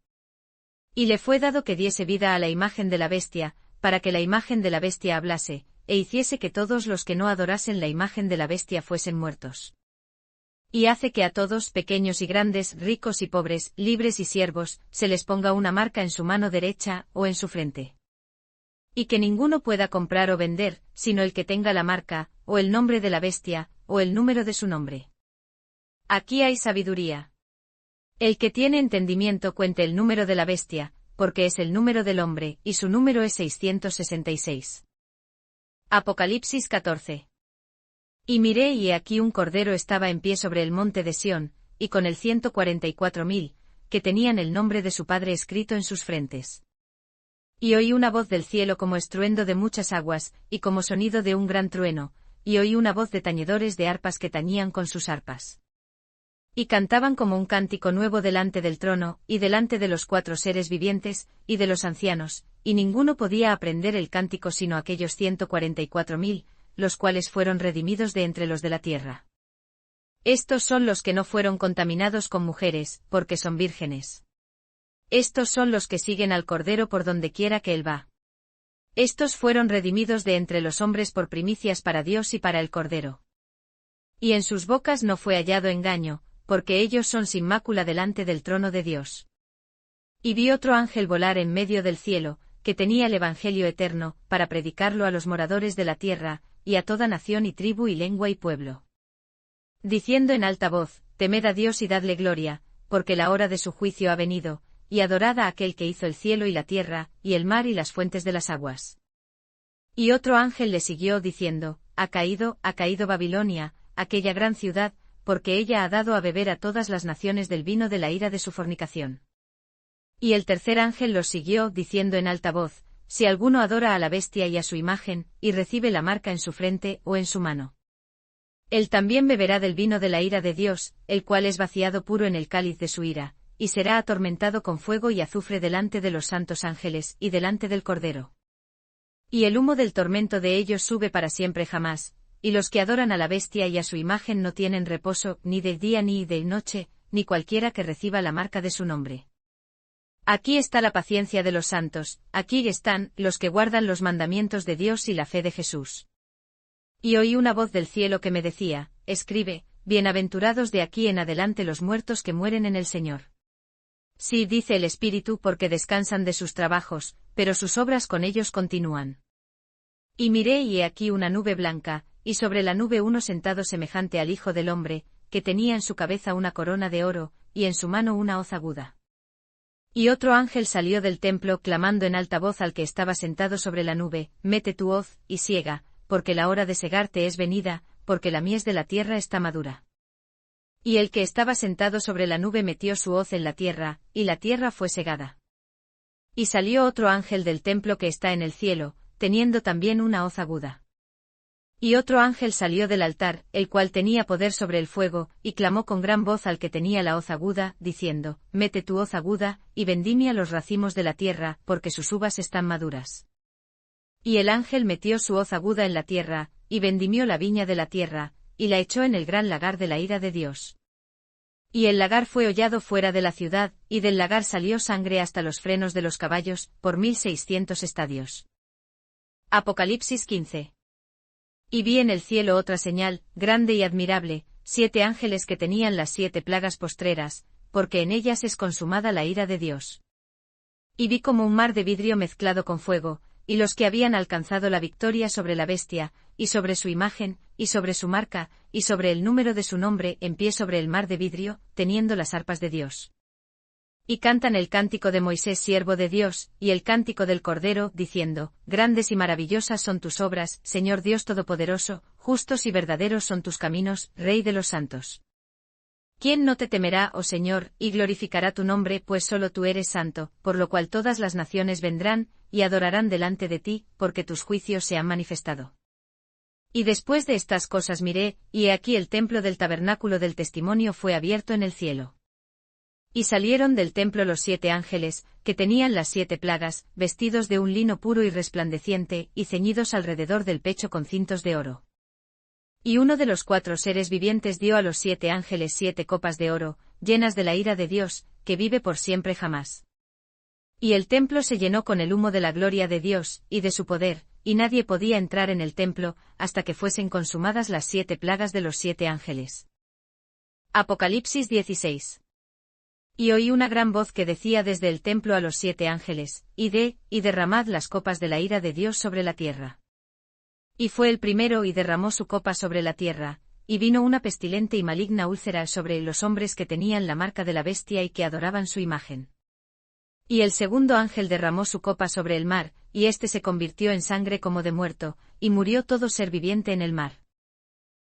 Y le fue dado que diese vida a la imagen de la bestia, para que la imagen de la bestia hablase, e hiciese que todos los que no adorasen la imagen de la bestia fuesen muertos. Y hace que a todos, pequeños y grandes, ricos y pobres, libres y siervos, se les ponga una marca en su mano derecha, o en su frente. Y que ninguno pueda comprar o vender, sino el que tenga la marca, o el nombre de la bestia, o el número de su nombre. Aquí hay sabiduría. El que tiene entendimiento cuente el número de la bestia, porque es el número del hombre, y su número es 666. Apocalipsis 14. Y miré y he aquí un cordero estaba en pie sobre el monte de Sión, y con el 144.000, que tenían el nombre de su padre escrito en sus frentes. Y oí una voz del cielo como estruendo de muchas aguas, y como sonido de un gran trueno, y oí una voz de tañedores de arpas que tañían con sus arpas. Y cantaban como un cántico nuevo delante del trono, y delante de los 4 seres vivientes, y de los ancianos, y ninguno podía aprender el cántico sino aquellos 144.000, los cuales fueron redimidos de entre los de la tierra. Estos son los que no fueron contaminados con mujeres, porque son vírgenes. Estos son los que siguen al Cordero por donde quiera que él va. Estos fueron redimidos de entre los hombres por primicias para Dios y para el Cordero. Y en sus bocas no fue hallado engaño, porque ellos son sin mácula delante del trono de Dios. Y vi otro ángel volar en medio del cielo, que tenía el Evangelio eterno, para predicarlo a los moradores de la tierra, y a toda nación y tribu y lengua y pueblo. Diciendo en alta voz, temed a Dios y dadle gloria, porque la hora de su juicio ha venido, y adorad a aquel que hizo el cielo y la tierra, y el mar y las fuentes de las aguas. Y otro ángel le siguió diciendo, ha caído Babilonia, aquella gran ciudad, porque ella ha dado a beber a todas las naciones del vino de la ira de su fornicación. Y el tercer ángel los siguió diciendo en alta voz, si alguno adora a la bestia y a su imagen, y recibe la marca en su frente o en su mano. Él también beberá del vino de la ira de Dios, el cual es vaciado puro en el cáliz de su ira, y será atormentado con fuego y azufre delante de los santos ángeles y delante del Cordero. Y el humo del tormento de ellos sube para siempre jamás, y los que adoran a la bestia y a su imagen no tienen reposo, ni de día ni de noche, ni cualquiera que reciba la marca de su nombre. Aquí está la paciencia de los santos, aquí están los que guardan los mandamientos de Dios y la fe de Jesús. Y oí una voz del cielo que me decía, escribe, bienaventurados de aquí en adelante los muertos que mueren en el Señor. Sí, dice el Espíritu, porque descansan de sus trabajos, pero sus obras con ellos continúan. Y miré y he aquí una nube blanca, y sobre la nube uno sentado semejante al Hijo del Hombre, que tenía en su cabeza una corona de oro, y en su mano una hoz aguda. Y otro ángel salió del templo clamando en alta voz al que estaba sentado sobre la nube, mete tu hoz, y siega, porque la hora de segarte es venida, porque la mies de la tierra está madura. Y el que estaba sentado sobre la nube metió su hoz en la tierra, y la tierra fue segada. Y salió otro ángel del templo que está en el cielo, teniendo también una hoz aguda. Y otro ángel salió del altar, el cual tenía poder sobre el fuego, y clamó con gran voz al que tenía la hoz aguda, diciendo, mete tu hoz aguda, y vendimia los racimos de la tierra, porque sus uvas están maduras. Y el ángel metió su hoz aguda en la tierra, y vendimió la viña de la tierra, y la echó en el gran lagar de la ira de Dios. Y el lagar fue hollado fuera de la ciudad, y del lagar salió sangre hasta los frenos de los caballos, por 1600 estadios. Apocalipsis 15. Y vi en el cielo otra señal, grande y admirable, 7 ángeles que tenían las 7 plagas postreras, porque en ellas es consumada la ira de Dios. Y vi como un mar de vidrio mezclado con fuego, y los que habían alcanzado la victoria sobre la bestia, y sobre su imagen, y sobre su marca, y sobre el número de su nombre en pie sobre el mar de vidrio, teniendo las arpas de Dios. Y cantan el cántico de Moisés siervo de Dios, y el cántico del Cordero, diciendo, grandes y maravillosas son tus obras, Señor Dios Todopoderoso, justos y verdaderos son tus caminos, Rey de los santos. ¿Quién no te temerá, oh Señor, y glorificará tu nombre, pues solo tú eres santo, por lo cual todas las naciones vendrán, y adorarán delante de ti, porque tus juicios se han manifestado? Y después de estas cosas miré, y he aquí el templo del tabernáculo del testimonio fue abierto en el cielo. Y salieron del templo los 7 ángeles, que tenían las 7 plagas, vestidos de un lino puro y resplandeciente, y ceñidos alrededor del pecho con cintos de oro. Y uno de los 4 seres vivientes dio a los 7 ángeles 7 copas de oro, llenas de la ira de Dios, que vive por siempre jamás. Y el templo se llenó con el humo de la gloria de Dios, y de su poder, y nadie podía entrar en el templo, hasta que fuesen consumadas las 7 plagas de los 7 ángeles. Apocalipsis 16. Y oí una gran voz que decía desde el templo a los 7 ángeles, id, y derramad las copas de la ira de Dios sobre la tierra. Y fue el primero y derramó su copa sobre la tierra, y vino una pestilente y maligna úlcera sobre los hombres que tenían la marca de la bestia y que adoraban su imagen. Y el segundo ángel derramó su copa sobre el mar, y éste se convirtió en sangre como de muerto, y murió todo ser viviente en el mar.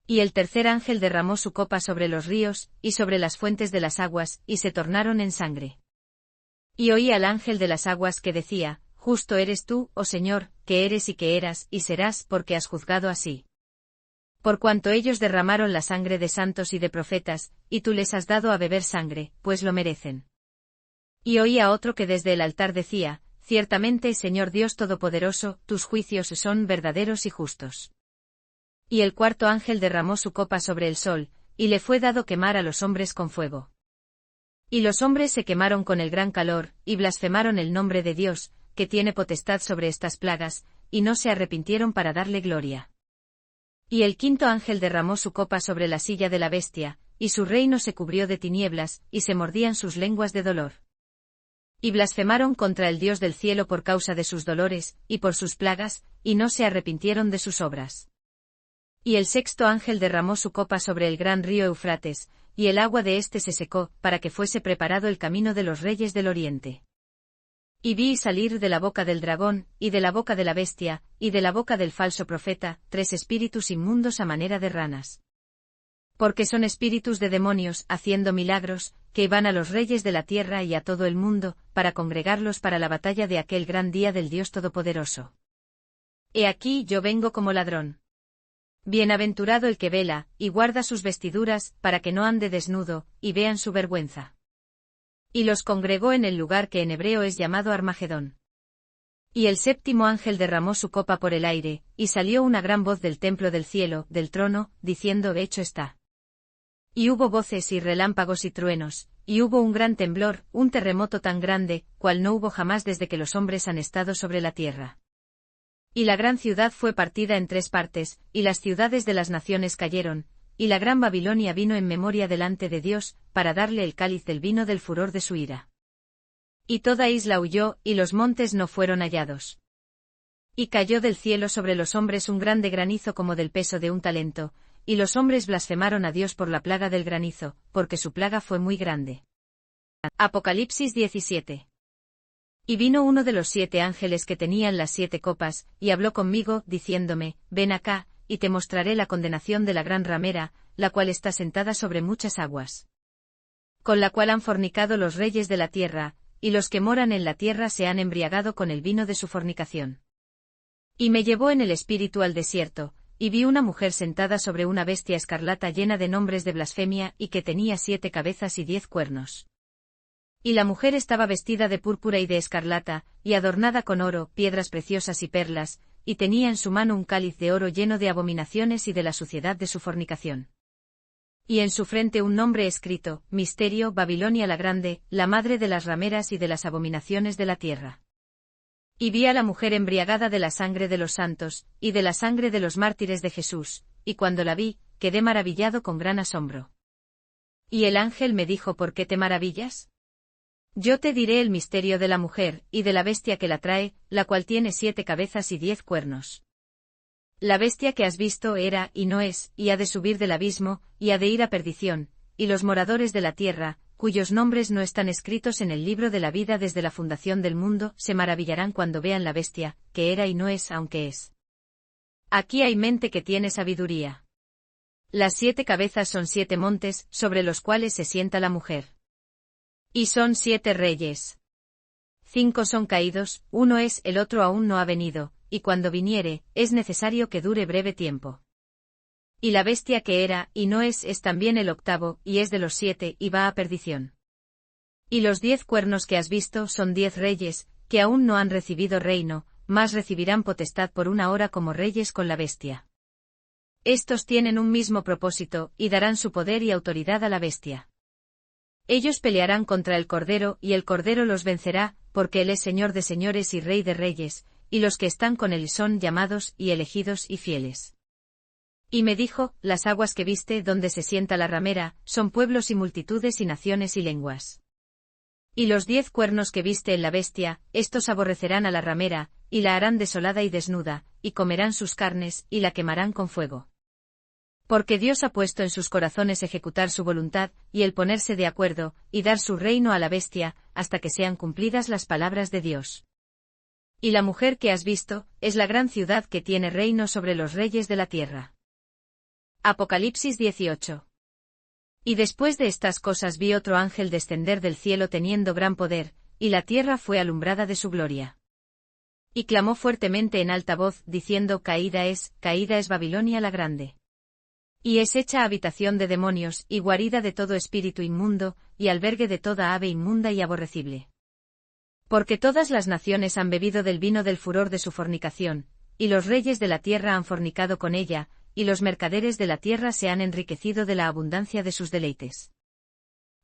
Y el tercer ángel derramó su copa sobre los ríos, y sobre las fuentes de las aguas, y se tornaron en sangre. Y oí al ángel de las aguas que decía, justo eres tú, oh Señor, que eres y que eras y serás porque has juzgado así. Por cuanto ellos derramaron la sangre de santos y de profetas, y tú les has dado a beber sangre, pues lo merecen. Y oí a otro que desde el altar decía: Ciertamente, Señor Dios Todopoderoso, tus juicios son verdaderos y justos. Y el cuarto ángel derramó su copa sobre el sol, y le fue dado quemar a los hombres con fuego. Y los hombres se quemaron con el gran calor, y blasfemaron el nombre de Dios, que tiene potestad sobre estas plagas, y no se arrepintieron para darle gloria. Y el quinto ángel derramó su copa sobre la silla de la bestia, y su reino se cubrió de tinieblas, y se mordían sus lenguas de dolor. Y blasfemaron contra el Dios del cielo por causa de sus dolores, y por sus plagas, y no se arrepintieron de sus obras. Y el sexto ángel derramó su copa sobre el gran río Eufrates, y el agua de éste se secó, para que fuese preparado el camino de los reyes del oriente. Y vi salir de la boca del dragón, y de la boca de la bestia, y de la boca del falso profeta, 3 espíritus inmundos a manera de ranas. Porque son espíritus de demonios, haciendo milagros, que iban a los reyes de la tierra y a todo el mundo, para congregarlos para la batalla de aquel gran día del Dios Todopoderoso. He aquí yo vengo como ladrón. Bienaventurado el que vela, y guarda sus vestiduras, para que no ande desnudo, y vean su vergüenza. Y los congregó en el lugar que en hebreo es llamado Armagedón. Y el séptimo ángel derramó su copa por el aire, y salió una gran voz del templo del cielo, del trono, diciendo: Hecho está. Y hubo voces y relámpagos y truenos, y hubo un gran temblor, un terremoto tan grande, cual no hubo jamás desde que los hombres han estado sobre la tierra. Y la gran ciudad fue partida en 3 partes, y las ciudades de las naciones cayeron, y la gran Babilonia vino en memoria delante de Dios, para darle el cáliz del vino del furor de su ira. Y toda isla huyó, y los montes no fueron hallados. Y cayó del cielo sobre los hombres un grande granizo como del peso de un talento, y los hombres blasfemaron a Dios por la plaga del granizo, porque su plaga fue muy grande. Apocalipsis 17. Y vino uno de los 7 ángeles que tenían las 7 copas, y habló conmigo, diciéndome: Ven acá, y te mostraré la condenación de la gran ramera, la cual está sentada sobre muchas aguas. Con la cual han fornicado los reyes de la tierra, y los que moran en la tierra se han embriagado con el vino de su fornicación. Y me llevó en el espíritu al desierto, y vi una mujer sentada sobre una bestia escarlata llena de nombres de blasfemia y que tenía 7 cabezas y 10 cuernos. Y la mujer estaba vestida de púrpura y de escarlata, y adornada con oro, piedras preciosas y perlas, y tenía en su mano un cáliz de oro lleno de abominaciones y de la suciedad de su fornicación. Y en su frente un nombre escrito: Misterio, Babilonia la Grande, la madre de las rameras y de las abominaciones de la tierra. Y vi a la mujer embriagada de la sangre de los santos, y de la sangre de los mártires de Jesús, y cuando la vi, quedé maravillado con gran asombro. Y el ángel me dijo: ¿Por qué te maravillas? Yo te diré el misterio de la mujer, y de la bestia que la trae, la cual tiene 7 cabezas y 10 cuernos. La bestia que has visto era, y no es, y ha de subir del abismo, y ha de ir a perdición, y los moradores de la tierra, cuyos nombres no están escritos en el libro de la vida desde la fundación del mundo, se maravillarán cuando vean la bestia, que era y no es aunque es. Aquí hay mente que tiene sabiduría. Las 7 cabezas son 7 montes, sobre los cuales se sienta la mujer. Y son 7 reyes. 5 son caídos, uno es, el otro aún no ha venido, y cuando viniere, es necesario que dure breve tiempo. Y la bestia que era, y no es también el octavo, y es de los 7, y va a perdición. Y los 10 cuernos que has visto son 10 reyes, que aún no han recibido reino, mas recibirán potestad por una hora como reyes con la bestia. Estos tienen un mismo propósito, y darán su poder y autoridad a la bestia. Ellos pelearán contra el Cordero, y el Cordero los vencerá, porque Él es Señor de señores y Rey de reyes, y los que están con Él son llamados, y elegidos y fieles. Y me dijo: Las aguas que viste donde se sienta la ramera, son pueblos y multitudes y naciones y lenguas. Y los 10 cuernos que viste en la bestia, estos aborrecerán a la ramera, y la harán desolada y desnuda, y comerán sus carnes, y la quemarán con fuego. Porque Dios ha puesto en sus corazones ejecutar su voluntad, y el ponerse de acuerdo, y dar su reino a la bestia, hasta que sean cumplidas las palabras de Dios. Y la mujer que has visto, es la gran ciudad que tiene reino sobre los reyes de la tierra. Apocalipsis 18. Y después de estas cosas vi otro ángel descender del cielo teniendo gran poder, y la tierra fue alumbrada de su gloria. Y clamó fuertemente en alta voz, diciendo: Caída es Babilonia la Grande. Y es hecha habitación de demonios, y guarida de todo espíritu inmundo, y albergue de toda ave inmunda y aborrecible. Porque todas las naciones han bebido del vino del furor de su fornicación, y los reyes de la tierra han fornicado con ella, y los mercaderes de la tierra se han enriquecido de la abundancia de sus deleites.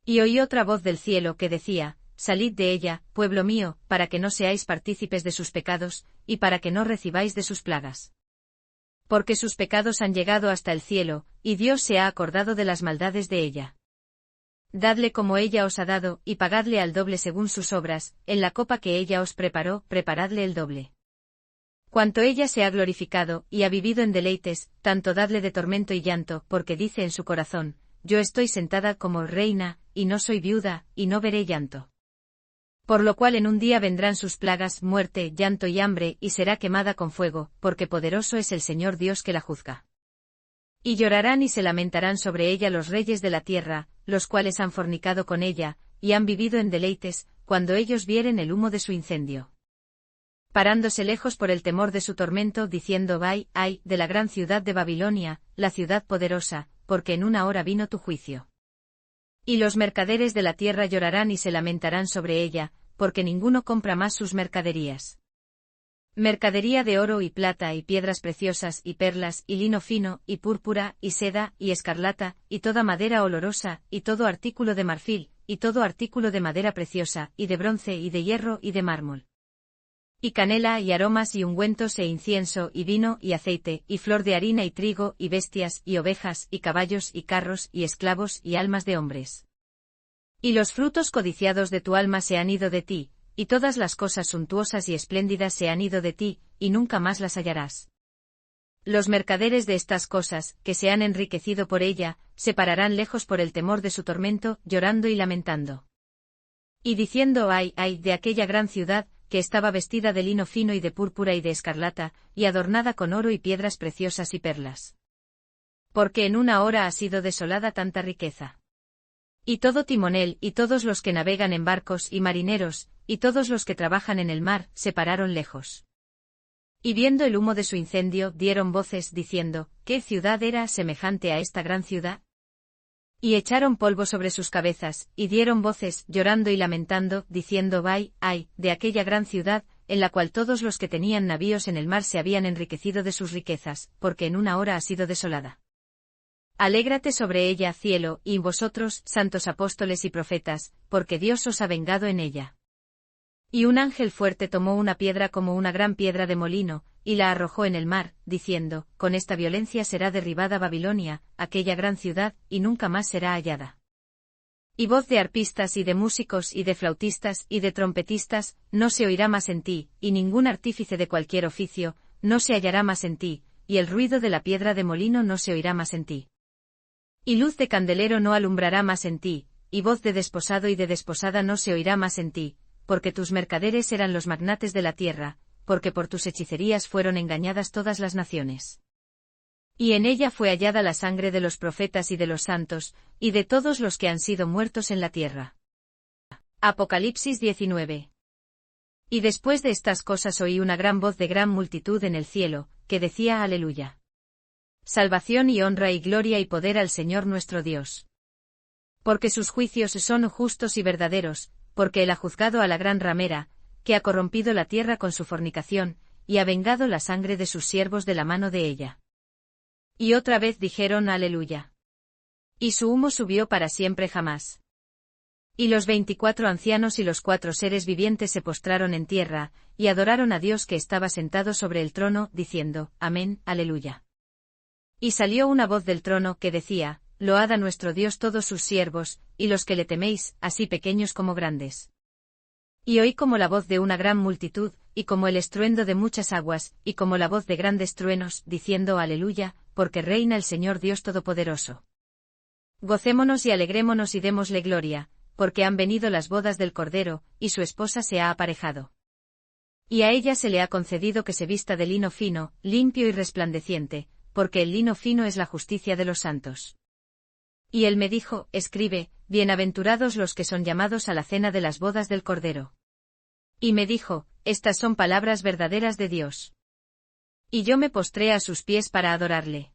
Y oí otra voz del cielo que decía: Salid de ella, pueblo mío, para que no seáis partícipes de sus pecados, y para que no recibáis de sus plagas. Porque sus pecados han llegado hasta el cielo, y Dios se ha acordado de las maldades de ella. Dadle como ella os ha dado, y pagadle al doble según sus obras, en la copa que ella os preparó, preparadle el doble. Cuanto ella se ha glorificado, y ha vivido en deleites, tanto dadle de tormento y llanto, porque dice en su corazón: Yo estoy sentada como reina, y no soy viuda, y no veré llanto. Por lo cual en un día vendrán sus plagas, muerte, llanto y hambre, y será quemada con fuego, porque poderoso es el Señor Dios que la juzga. Y llorarán y se lamentarán sobre ella los reyes de la tierra, los cuales han fornicado con ella, y han vivido en deleites, cuando ellos vieren el humo de su incendio. Parándose lejos por el temor de su tormento, diciendo: Ay, de la gran ciudad de Babilonia, la ciudad poderosa, porque en una hora vino tu juicio. Y los mercaderes de la tierra llorarán y se lamentarán sobre ella, porque ninguno compra más sus mercaderías. Mercadería de oro y plata y piedras preciosas y perlas y lino fino y púrpura y seda y escarlata y toda madera olorosa y todo artículo de marfil y todo artículo de madera preciosa y de bronce y de hierro y de mármol. Y canela y aromas y ungüentos e incienso y vino y aceite y flor de harina y trigo y bestias y ovejas y caballos y carros y esclavos y almas de hombres. Y los frutos codiciados de tu alma se han ido de ti, y todas las cosas suntuosas y espléndidas se han ido de ti, y nunca más las hallarás. Los mercaderes de estas cosas, que se han enriquecido por ella, se pararán lejos por el temor de su tormento, llorando y lamentando. Y diciendo: Ay, de aquella gran ciudad, que estaba vestida de lino fino y de púrpura y de escarlata, y adornada con oro y piedras preciosas y perlas. Porque en una hora ha sido desolada tanta riqueza. Y todo timonel, y todos los que navegan en barcos y marineros, y todos los que trabajan en el mar, se pararon lejos. Y viendo el humo de su incendio, dieron voces, diciendo: ¿Qué ciudad era semejante a esta gran ciudad? Y echaron polvo sobre sus cabezas, y dieron voces, llorando y lamentando, diciendo: Ay, de aquella gran ciudad, en la cual todos los que tenían navíos en el mar se habían enriquecido de sus riquezas, porque en una hora ha sido desolada. Alégrate sobre ella, cielo, y vosotros, santos apóstoles y profetas, porque Dios os ha vengado en ella. Y un ángel fuerte tomó una piedra como una gran piedra de molino, y la arrojó en el mar, diciendo: Con esta violencia será derribada Babilonia, aquella gran ciudad, y nunca más será hallada. Y voz de arpistas y de músicos y de flautistas y de trompetistas, no se oirá más en ti, y ningún artífice de cualquier oficio, no se hallará más en ti, y el ruido de la piedra de molino no se oirá más en ti. Y luz de candelero no alumbrará más en ti, y voz de desposado y de desposada no se oirá más en ti, porque tus mercaderes eran los magnates de la tierra, porque por tus hechicerías fueron engañadas todas las naciones. Y en ella fue hallada la sangre de los profetas y de los santos, y de todos los que han sido muertos en la tierra. Apocalipsis 19. Y después de estas cosas oí una gran voz de gran multitud en el cielo, que decía: Aleluya. Salvación y honra y gloria y poder al Señor nuestro Dios. Porque sus juicios son justos y verdaderos, porque Él ha juzgado a la gran ramera, que ha corrompido la tierra con su fornicación, y ha vengado la sangre de sus siervos de la mano de ella. Y otra vez dijeron: Aleluya. Y su humo subió para siempre jamás. Y los 24 ancianos y los 4 seres vivientes se postraron en tierra, y adoraron a Dios que estaba sentado sobre el trono, diciendo: Amén, Aleluya. Y salió una voz del trono que decía: Load a nuestro Dios todos sus siervos, y los que le teméis, así pequeños como grandes. Y oí como la voz de una gran multitud, y como el estruendo de muchas aguas, y como la voz de grandes truenos, diciendo: Aleluya, porque reina el Señor Dios Todopoderoso. Gocémonos y alegrémonos y démosle gloria, porque han venido las bodas del Cordero, y su esposa se ha aparejado. Y a ella se le ha concedido que se vista de lino fino, limpio y resplandeciente, porque el lino fino es la justicia de los santos. Y él me dijo: Escribe: Bienaventurados los que son llamados a la cena de las bodas del Cordero. Y me dijo: Estas son palabras verdaderas de Dios. Y yo me postré a sus pies para adorarle.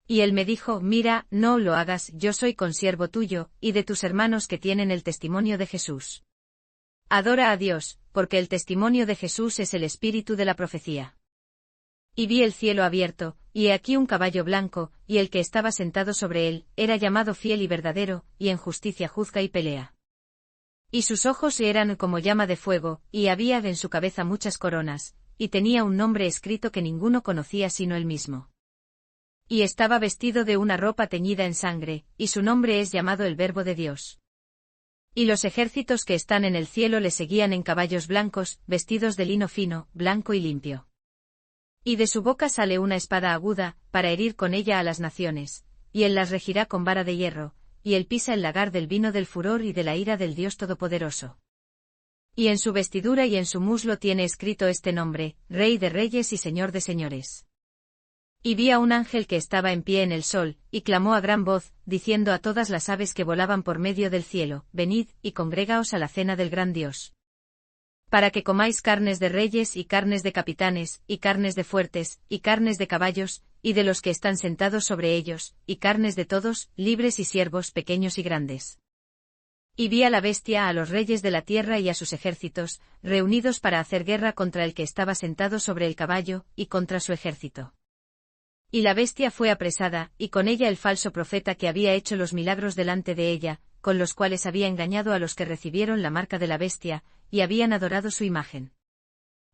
Y él me dijo, mira, no lo hagas, yo soy consiervo tuyo, y de tus hermanos que tienen el testimonio de Jesús. Adora a Dios, porque el testimonio de Jesús es el espíritu de la profecía. Y vi el cielo abierto, y he aquí un caballo blanco, y el que estaba sentado sobre él, era llamado Fiel y Verdadero, y en justicia juzga y pelea. Y sus ojos eran como llama de fuego, y había en su cabeza muchas coronas, y tenía un nombre escrito que ninguno conocía sino él mismo. Y estaba vestido de una ropa teñida en sangre, y su nombre es llamado el Verbo de Dios. Y los ejércitos que están en el cielo le seguían en caballos blancos, vestidos de lino fino, blanco y limpio. Y de su boca sale una espada aguda, para herir con ella a las naciones, y él las regirá con vara de hierro, y él pisa el lagar del vino del furor y de la ira del Dios Todopoderoso. Y en su vestidura y en su muslo tiene escrito este nombre, Rey de Reyes y Señor de Señores. Y vi a un ángel que estaba en pie en el sol, y clamó a gran voz, diciendo a todas las aves que volaban por medio del cielo, venid, y congregaos a la cena del gran Dios. Para que comáis carnes de reyes y carnes de capitanes, y carnes de fuertes, y carnes de caballos, y de los que están sentados sobre ellos, y carnes de todos, libres y siervos pequeños y grandes. Y vi a la bestia, a los reyes de la tierra y a sus ejércitos, reunidos para hacer guerra contra el que estaba sentado sobre el caballo, y contra su ejército. Y la bestia fue apresada, y con ella el falso profeta que había hecho los milagros delante de ella, con los cuales había engañado a los que recibieron la marca de la bestia, y habían adorado su imagen.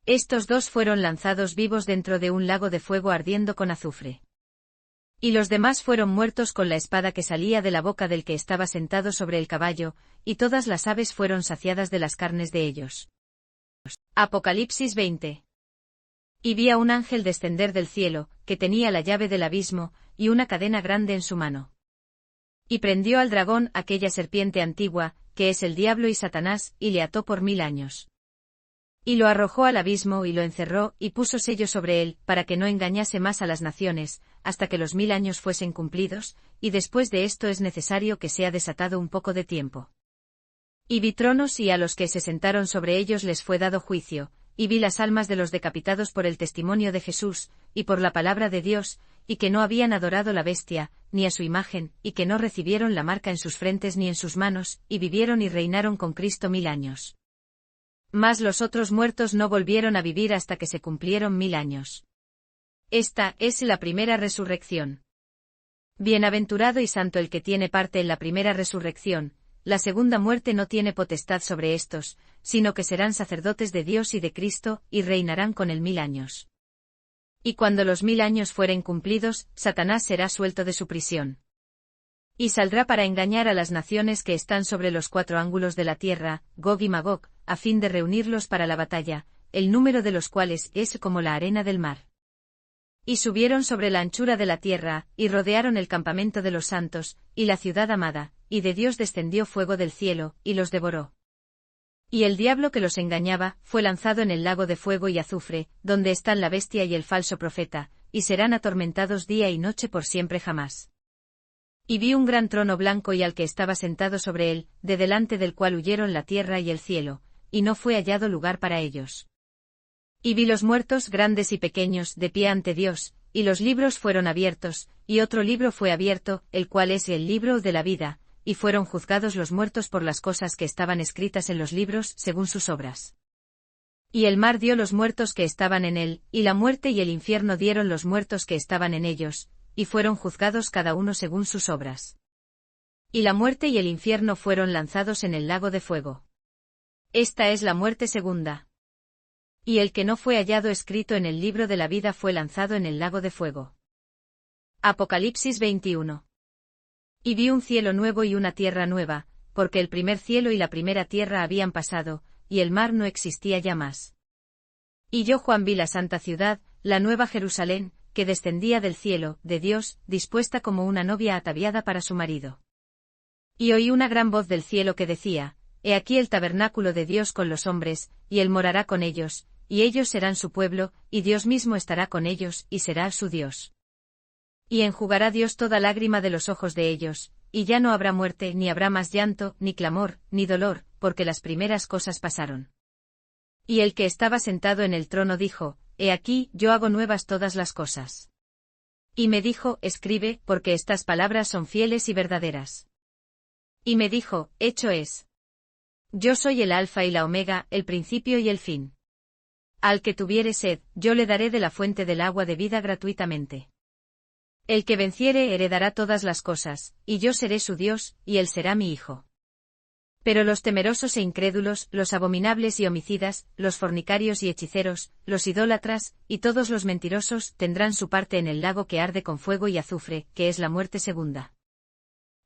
Estos dos fueron lanzados vivos dentro de un lago de fuego ardiendo con azufre. Y los demás fueron muertos con la espada que salía de la boca del que estaba sentado sobre el caballo, y todas las aves fueron saciadas de las carnes de ellos. Apocalipsis 20. Y vi a un ángel descender del cielo, que tenía la llave del abismo, y una cadena grande en su mano. Y prendió al dragón, aquella serpiente antigua, que es el diablo y Satanás, y le ató por 1000 años. Y lo arrojó al abismo y lo encerró, y puso sello sobre él, para que no engañase más a las naciones, hasta que los 1000 años fuesen cumplidos, y después de esto es necesario que sea desatado un poco de tiempo. Y vi tronos y a los que se sentaron sobre ellos les fue dado juicio, y vi las almas de los decapitados por el testimonio de Jesús, y por la palabra de Dios, y que no habían adorado la bestia, ni a su imagen, y que no recibieron la marca en sus frentes ni en sus manos, y vivieron y reinaron con Cristo 1000 años. Mas los otros muertos no volvieron a vivir hasta que se cumplieron 1000 años. Esta es la primera resurrección. Bienaventurado y santo el que tiene parte en la primera resurrección. La segunda muerte no tiene potestad sobre estos, sino que serán sacerdotes de Dios y de Cristo, y reinarán con él 1000 años. Y cuando los 1000 años fueren cumplidos, Satanás será suelto de su prisión. Y saldrá para engañar a las naciones que están sobre los 4 ángulos de la tierra, Gog y Magog, a fin de reunirlos para la batalla, el número de los cuales es como la arena del mar. Y subieron sobre la anchura de la tierra, y rodearon el campamento de los santos, y la ciudad amada, y de Dios descendió fuego del cielo, y los devoró. Y el diablo que los engañaba, fue lanzado en el lago de fuego y azufre, donde están la bestia y el falso profeta, y serán atormentados día y noche por siempre jamás. Y vi un gran trono blanco y al que estaba sentado sobre él, de delante del cual huyeron la tierra y el cielo, y no fue hallado lugar para ellos. Y vi los muertos grandes y pequeños de pie ante Dios, y los libros fueron abiertos, y otro libro fue abierto, el cual es el libro de la vida, y fueron juzgados los muertos por las cosas que estaban escritas en los libros según sus obras. Y el mar dio los muertos que estaban en él, y la muerte y el infierno dieron los muertos que estaban en ellos, y fueron juzgados cada uno según sus obras. Y la muerte y el infierno fueron lanzados en el lago de fuego. Esta es la muerte segunda. Y el que no fue hallado escrito en el libro de la vida fue lanzado en el lago de fuego. Apocalipsis 21. Y vi un cielo nuevo y una tierra nueva, porque el primer cielo y la primera tierra habían pasado, y el mar no existía ya más. Y yo Juan vi la santa ciudad, la nueva Jerusalén, que descendía del cielo, de Dios, dispuesta como una novia ataviada para su marido. Y oí una gran voz del cielo que decía, He aquí el tabernáculo de Dios con los hombres, y él morará con ellos, y ellos serán su pueblo, y Dios mismo estará con ellos, y será su Dios. Y enjugará Dios toda lágrima de los ojos de ellos, y ya no habrá muerte, ni habrá más llanto, ni clamor, ni dolor, porque las primeras cosas pasaron. Y el que estaba sentado en el trono dijo, He aquí, yo hago nuevas todas las cosas. Y me dijo, escribe, porque estas palabras son fieles y verdaderas. Y me dijo, hecho es. Yo soy el Alfa y la Omega, el principio y el fin. Al que tuviere sed, yo le daré de la fuente del agua de vida gratuitamente. El que venciere heredará todas las cosas, y yo seré su Dios, y él será mi hijo. Pero los temerosos e incrédulos, los abominables y homicidas, los fornicarios y hechiceros, los idólatras, y todos los mentirosos, tendrán su parte en el lago que arde con fuego y azufre, que es la muerte segunda.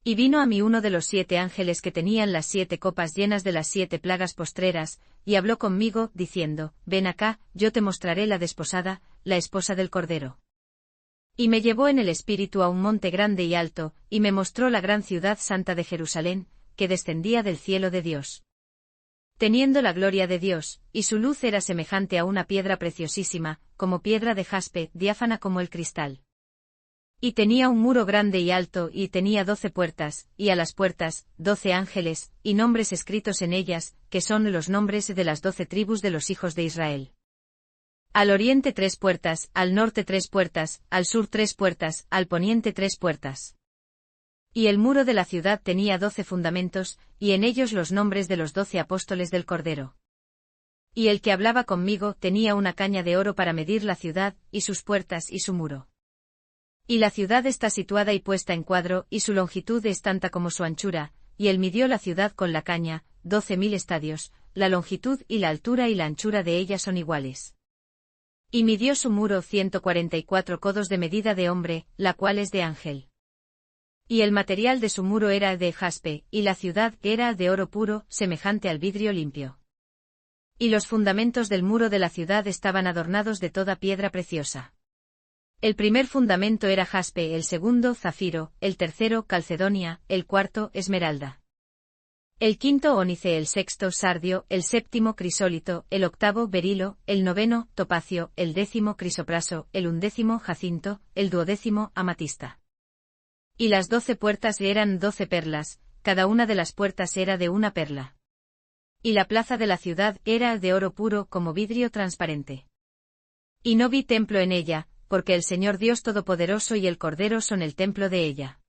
Y vino a mí uno de los 7 ángeles que tenían las 7 copas llenas de las 7 plagas postreras, y habló conmigo, diciendo, ven acá, yo te mostraré la desposada, la esposa del Cordero. Y me llevó en el espíritu a un monte grande y alto, y me mostró la gran ciudad santa de Jerusalén, que descendía del cielo de Dios. Teniendo la gloria de Dios, y su luz era semejante a una piedra preciosísima, como piedra de jaspe, diáfana como el cristal. Y tenía un muro grande y alto, y tenía 12 puertas, y a las puertas, 12 ángeles, y nombres escritos en ellas, que son los nombres de las 12 tribus de los hijos de Israel. Al oriente 3 puertas, al norte 3 puertas, al sur 3 puertas, al poniente 3 puertas. Y el muro de la ciudad tenía 12 fundamentos, y en ellos los nombres de los 12 apóstoles del Cordero. Y el que hablaba conmigo tenía una caña de oro para medir la ciudad, y sus puertas y su muro. Y la ciudad está situada y puesta en cuadro, y su longitud es tanta como su anchura, y él midió la ciudad con la caña, 12.000 estadios, la longitud y la altura y la anchura de ella son iguales. Y midió su muro 144 codos de medida de hombre, la cual es de ángel. Y el material de su muro era de jaspe, y la ciudad era de oro puro, semejante al vidrio limpio. Y los fundamentos del muro de la ciudad estaban adornados de toda piedra preciosa. El primer fundamento era jaspe, el segundo zafiro, el tercero calcedonia, el cuarto esmeralda. El quinto ónice, el sexto sardio, el séptimo crisólito, el octavo berilo, el noveno topacio, el décimo crisopraso, el undécimo jacinto, el duodécimo amatista. Y las 12 puertas eran 12 perlas, cada una de las puertas era de una perla. Y la plaza de la ciudad era de oro puro como vidrio transparente. Y no vi templo en ella, porque el Señor Dios Todopoderoso y el Cordero son el templo de ella.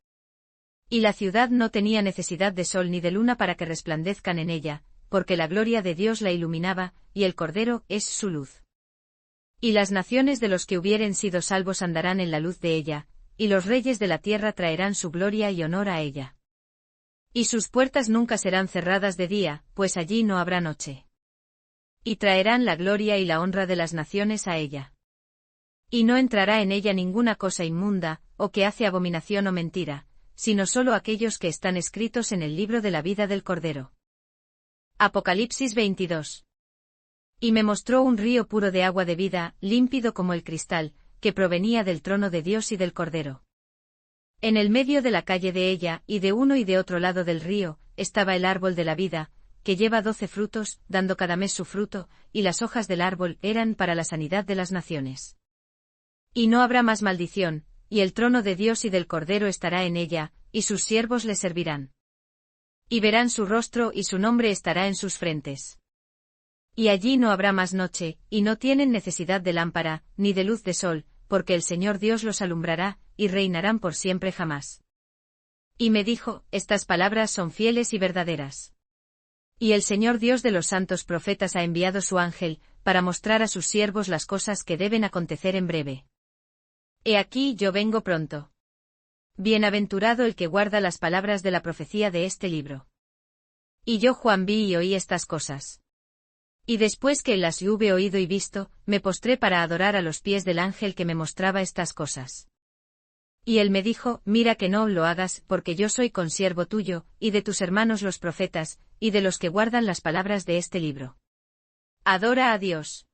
Y la ciudad no tenía necesidad de sol ni de luna para que resplandezcan en ella, porque la gloria de Dios la iluminaba, y el Cordero es su luz. Y las naciones de los que hubieren sido salvos andarán en la luz de ella, y los reyes de la tierra traerán su gloria y honor a ella. Y sus puertas nunca serán cerradas de día, pues allí no habrá noche. Y traerán la gloria y la honra de las naciones a ella. Y no entrará en ella ninguna cosa inmunda, o que hace abominación o mentira, sino solo aquellos que están escritos en el libro de la vida del Cordero. Apocalipsis 22. Y me mostró un río puro de agua de vida, límpido como el cristal, que provenía del trono de Dios y del Cordero. En el medio de la calle de ella, y de uno y de otro lado del río, estaba el árbol de la vida, que lleva 12 frutos, dando cada mes su fruto, y las hojas del árbol eran para la sanidad de las naciones. Y no habrá más maldición, y el trono de Dios y del Cordero estará en ella, y sus siervos le servirán. Y verán su rostro y su nombre estará en sus frentes. Y allí no habrá más noche, y no tienen necesidad de lámpara, ni de luz de sol, porque el Señor Dios los alumbrará, y reinarán por siempre jamás. Y me dijo, estas palabras son fieles y verdaderas. Y el Señor Dios de los santos profetas ha enviado su ángel, para mostrar a sus siervos las cosas que deben acontecer en breve. He aquí yo vengo pronto. Bienaventurado el que guarda las palabras de la profecía de este libro. Y yo Juan vi y oí estas cosas. Y después que las hube oído y visto, me postré para adorar a los pies del ángel que me mostraba estas cosas. Y él me dijo, mira que no lo hagas, porque yo soy consiervo tuyo, y de tus hermanos los profetas, y de los que guardan las palabras de este libro. Adora a Dios.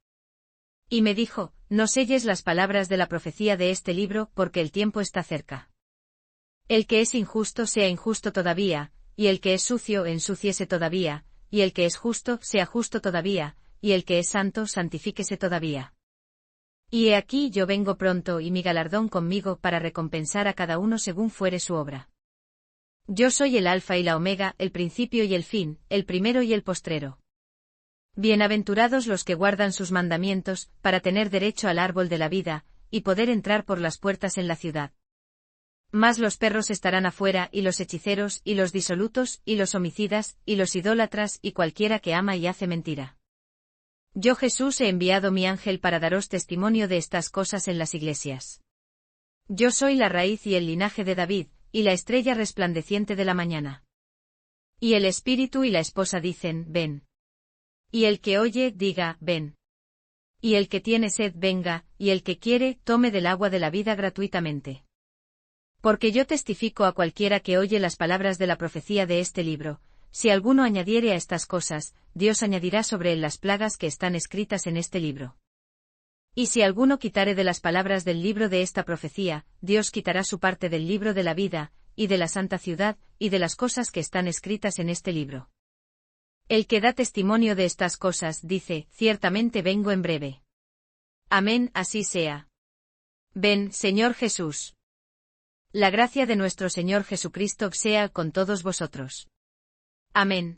Y me dijo, no selles las palabras de la profecía de este libro, porque el tiempo está cerca. El que es injusto sea injusto todavía, y el que es sucio ensúciese todavía, y el que es justo sea justo todavía, y el que es santo santifíquese todavía. Y he aquí yo vengo pronto y mi galardón conmigo para recompensar a cada uno según fuere su obra. Yo soy el Alfa y la Omega, el principio y el fin, el primero y el postrero. Bienaventurados los que guardan sus mandamientos, para tener derecho al árbol de la vida, y poder entrar por las puertas en la ciudad. Mas los perros estarán afuera, y los hechiceros, y los disolutos, y los homicidas, y los idólatras, y cualquiera que ama y hace mentira. Yo Jesús he enviado mi ángel para daros testimonio de estas cosas en las iglesias. Yo soy la raíz y el linaje de David, y la estrella resplandeciente de la mañana. Y el espíritu y la esposa dicen, ven. Y el que oye, diga, ven. Y el que tiene sed, venga, y el que quiere, tome del agua de la vida gratuitamente. Porque yo testifico a cualquiera que oye las palabras de la profecía de este libro: si alguno añadiere a estas cosas, Dios añadirá sobre él las plagas que están escritas en este libro. Y si alguno quitare de las palabras del libro de esta profecía, Dios quitará su parte del libro de la vida, y de la santa ciudad, y de las cosas que están escritas en este libro. El que da testimonio de estas cosas dice, ciertamente vengo en breve. Amén, así sea. Ven, Señor Jesús. La gracia de nuestro Señor Jesucristo sea con todos vosotros. Amén.